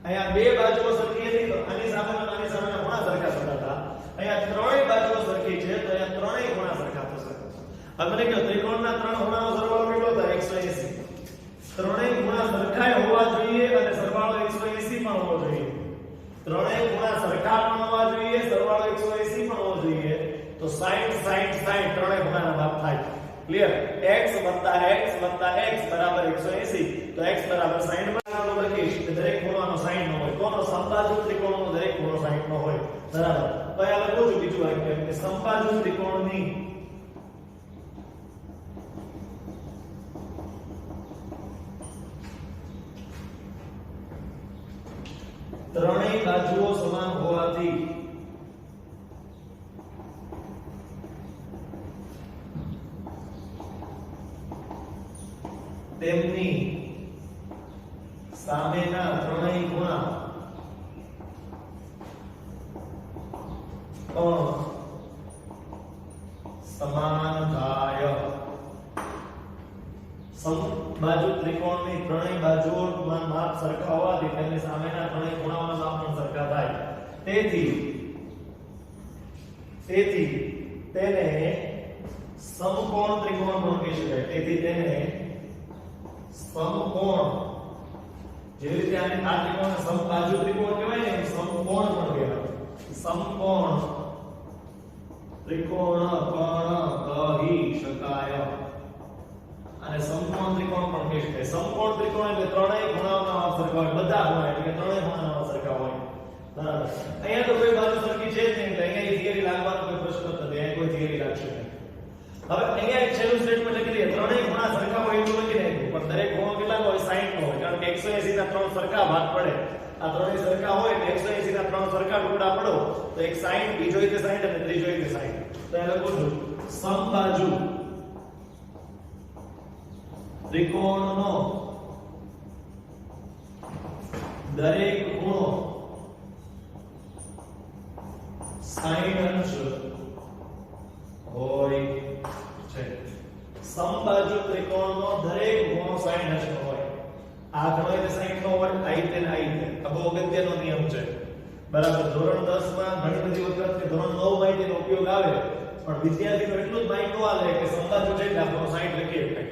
અહીંયા બે બાજુઓ સરખી હતી તો આની સામેના ખૂણા સરખા થતા. અહીંયા ત્રણેય બાજુઓ સરખી છે તો અહીંયા ત્રણેય ખૂણા સરખા થશે. હવે મને કહો ત્રિકોણના ત્રણ ખૂણાનો સરવાળો કેટલો થાય? 180. ત્રણેય ખૂણા સરખા હોવા જોઈએ અને સરવાળો 180 પણ હોવો જોઈએ. ત્રણેય ખૂણા સરખા પણ હોવા જોઈએ, સરવાળો 180 પણ હોવો જોઈએ. તો 60 60 60 ત્રણેય ખૂણાના માપ થાય. ક્લિયર? x + x + x બરાબર 180. તો x બરાબર 60 બરાબર લખીશ કે દરેક ખૂણાનો 60 નો હોય. કોનો? સમબાજુ ત્રિકોણનો દરેક ખૂણો 60 નો હોય. બરાબર. તો અહીંયા લખું છું બીજું વાક્ય કે સમબાજુ ત્રિકોણની ત્રણેય બાજુઓ સમાન હોવાથી તેમની સામેના ત્રણેય ખૂણા પણ સમાન થાય. સમબાજુ ત્રિકોણની ત્રણેય બાજુઓના માપ સરખા હોવાથી તેમની સામેના ત્રણેય ખૂણાઓના માપ પણ સરખા થાય. તેથી તેને સમકોણ ત્રિકોણ પણ કહી શકાય. તેથી તેને સમકોણ, જેવી રીતે આ ત્રિકોણને સમબાજુ ત્રિકોણ કહેવાય ને સમકોણ પણ કહેવાય. સમકોણ ત્રિકોણ પણ કહી શકાય અને સમકોણ ત્રિકોણ પણ કહી શકાય. સમકોણ ત્રિકોણ એટલે ત્રણેય ખૂણાઓના માપ સરખા હોય. બધા ખૂણા એટલે ત્રણેય ખૂણાના માપ સરખા હોય. બરાબર. અહીંયા તો કોઈ બાજુ સરખી છે જ નહીં એટલે અહીંયા એ થિયરી લાગવાનો કોઈ પ્રશ્ન જ નથી. અહીંયા કોઈ થિયરી લાગશે નહીં. હવે અહીંયા એક છેલ્લું સ્ટેટમેન્ટ લખી દઈએ. ત્રણેય ખૂણા સરખા હોય એટલું લખી નાખ્યું. પણ દરેક ખૂણો કેટલાનો હોય? 60 નો હોય. કારણ કે 180 ના ત્રણ સરખા ભાગ પડે. આ ત્રણેય સરખા હોય એટલે 180 ના ત્રણ સરખા ટુકડા પડો તો એક 60, બીજો રીતે 60 અને ત્રીજો રીતે 60. તો એ લખું છું સમબાજુ ત્રિકોણનો દરેક ખૂણો 60 અંશ હોય છે. સમબાજુ ત્રિકોણનો દરેક ખૂણો 60 અંશનો હોય. આ ખૂણો એટલે 60 નો હોય, આ રીતે ને આ રીતે. આ બહુ અગત્યનો નિયમ છે. બરાબર. ધોરણ 10 માં ઘણી બધી વખત કે ધોરણ 9 માં તેનો ઉપયોગ આવે પણ વિદ્યાર્થીનો એટલું જ માઇન્ડ નો આવે કે સમબાજુ છે એટલે આપણો 60 લખીએ એટલે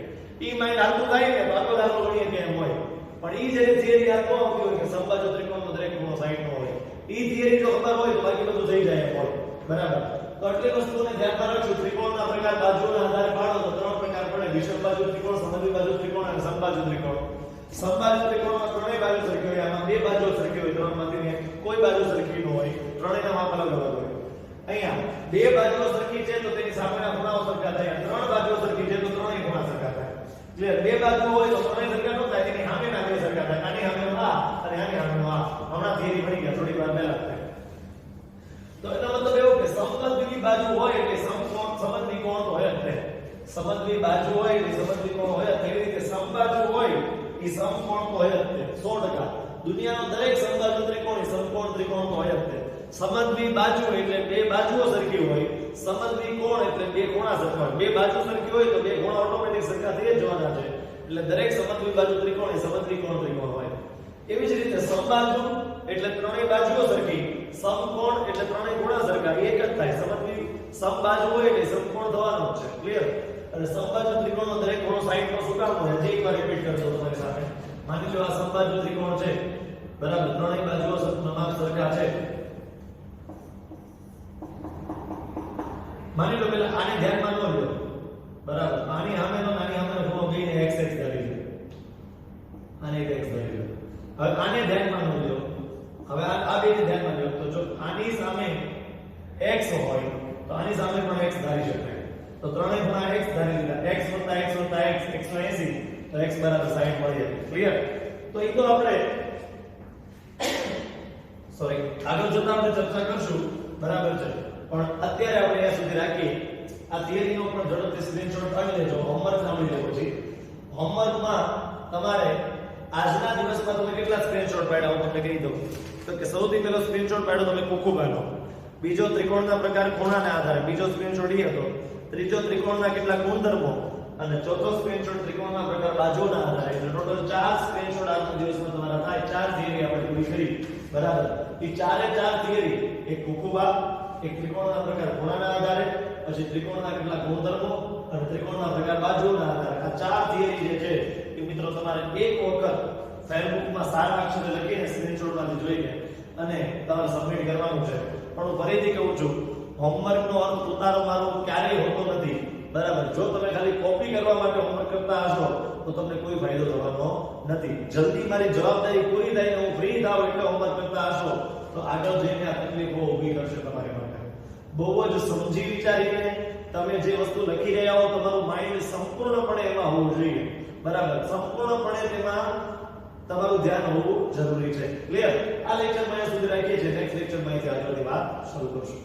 ઈ માઇન્ડ હાલતું થાય ને તો આખો દાખલો ગણીએ કે એમ હોય. પણ ઈ જે થિયરી આપો આવતી હોય કે સમબાજુ ત્રિકોણનો દરેક ખૂણો 60 નો હોય, ઈ થિયરી જો ખબર હોય તો બાકી બધું થઈ જાય એમ હોય. બરાબર. તો આટલી વસ્તુને ધ્યાનમાં રાખજો. ત્રિકોણના પ્રકાર બાજુઓના આધારે પાડો તો ત્રણ પ્રકાર પડે: વિષમબાજુ ત્રિકોણ, સમદ્વિબાજુ ત્રિકોણ અને સમબાજુ ત્રિકોણ. સમબાજુ ત્રિકોણમાં ત્રણેય બાજુ સરખી હોય. આમાં બે બાજુઓ સરખી હોય. ત્રણમાંથી કોઈ બાજુ સરખી ન હોય. ત્રણેયના માપ અલગ અલગ હોય. અહીંયા બે બાજુઓ સરખી છે તો તેની સામેના ખૂણાઓ સરખા થાય. ત્રણ બાજુઓ સરખી છે તો ત્રણેય ખૂણા સરખા થાય. ક્લિયર? બે બાજુઓ હોય તો ત્રણેય સરખા ન થાય. તેની સામેના બે સરખા થાય. આની સામેનો આ અને આની સામેનો આ. હમણાં થિયરી ભણી ગયા થોડી વાર પહેલા થાય. તો એનો મતલબ એવો કે સમદ્વિ બાજુ હોય એટલે સમદ્વિકોણ તો હોય જ તે. સમદ્વિ બાજુ હોય એટલે સમદ્વિકોણ હોય જ. એવી રીતે સમબાજુ હોય એ સમકોણ તો હોય જ તે. 100%. દુનિયાનો દરેક સમબાજુ ત્રિકોણ એ સમકોણ ત્રિકોણ તો હોય જ તે. સમદ્વિ બાજુ એટલે બે બાજુઓ સરખી હોય. સમદ્વિ કોણ એટલે બે ખૂણા સરખા હોય. બે બાજુ સરખી હોય તો બે ખૂણા ઓટોમેટિક સરખા થઈ જવાના છે. એટલે દરેક સમદ્વિ બાજુ ત્રિકોણ એ સમદ્વિકોણ ત્રિકોણ હોય. એવી જ રીતે સમબાજુ એટલે ત્રણેય બાજુઓ સરખી. સમકોણ એટલે ત્રણેય ખૂણા સરખા. એક જ થાય. સમબાજુ હોય એટલે સમકોણ થવાનો જ છે. ક્લિયર? અને સમબાજુ ત્રિકોણનો દરેક ખૂણો 60 નો શું કામ હોય? હજી એકવાર રિપીટ કરજો તમારી સામે. માની લો આ સમબાજુ ત્રિકોણ છે. બરાબર. ત્રણેય બાજુઓ માપ સરખા છે. માની લો પેલા આને ધ્યાનમાં ન લો. બરાબર. આની સામેનો નાની સામેનો ખૂણો બેને x x ધારી લો. આને એક x ધારી લો. હવે આને ધ્યાનમાં ન લો. હવે આ બેને ધ્યાનમાં લો. તો જો આની સામે x હોય તો આની સામે પણ x ધારી શકાય. તો ત્રણેય ખૂણા x ધારી લીધા, x + x + x 180 તો x = 60 મળી જાય. ક્લિયર? તો એ તો આપણે આગળ જતા આપણે ચર્ચા કરશું, બરાબર છે, પણ અત્યારે આપણે અહીંયા સુધી રાખીએ. આ થિયરીનો પણ ઝડપથી સ્ક્રીનશોટ કાઢી લેજો, હોમવર્ક સાંભળી લો. પછી હોમવર્કમાં તમારે આજના દિવસમાં તમે કેટલા સ્ક્રીનશોટ પાડ્યા હું તમને કહી દઉં. તો કે સૌથી પહેલો સ્ક્રીનશોટ પાડ્યો તમે કુકુબાનો, બીજો ત્રિકોણના પ્રકાર ખૂણાના આધારે, બીજો સ્ક્રીનશોટ એ હતો, ત્રીજો ત્રિકોણના કેટલા ગુણધર્મો, અને ચોથો સ્ક્રીનશોટ ત્રિકોણના પ્રકાર બાજુના આધારે. એટલે ટોટલ 4 સ્ક્રીનશોટ આજના દિવસમાં તમારા થાય. 4 થિયરી આપણે પૂરી કરી, બરાબર. એ ચારે 4 થિયરી, એક કુકુબા, એક ત્રિકોણના પ્રકાર ખૂણાના આધારે, પછી ત્રિકોણના કેટલા ગુણધર્મો અને ત્રિકોણના પ્રકાર બાજુના આધારે, આ 4 થિયરી જે છે એ મિત્રો તમારે એક વખત ફેરબુકમાં સારા અક્ષરે લખીને સ્ક્રીનશોટમાંથી જોઈને અને તમારે સબમિટ કરવાનું છે. પણ હું ફરીથી કહું છું, હોમવર્કનો અંત ઉતારો મારો ક્યારેય હોતો નથી, બરાબર. જો તમે ખાલી કોપી કરવા માટે હોમવર્ક કરતા હશો તો તમને કોઈ ફાયદો થવાનો નથી. જલ્દી મારી જવાબદારી પૂરી થાય ને હું ફ્રી થાવ એટલે હોમવર્ક કરતા હશો તો આગળ જઈને આ તકલીફો ઊભી કરશે તમારી માટે. બહુ જ સમજી વિચારીને તમે જે વસ્તુ લખી રહ્યા હો, તમારું માઇન્ડ સંપૂર્ણપણે એમાં હોવું જોઈએ, બરાબર. સંપૂર્ણપણે તેમાં તમારું ધ્યાન હોવું જરૂરી છે. ક્લિયર? આ લેક્ચરમાં અહીંયા સુધી રાખીએ છીએ. નેક્સ્ટ લેક્ચરમાં અહીંથી આગળની વાત શરૂ કરશું.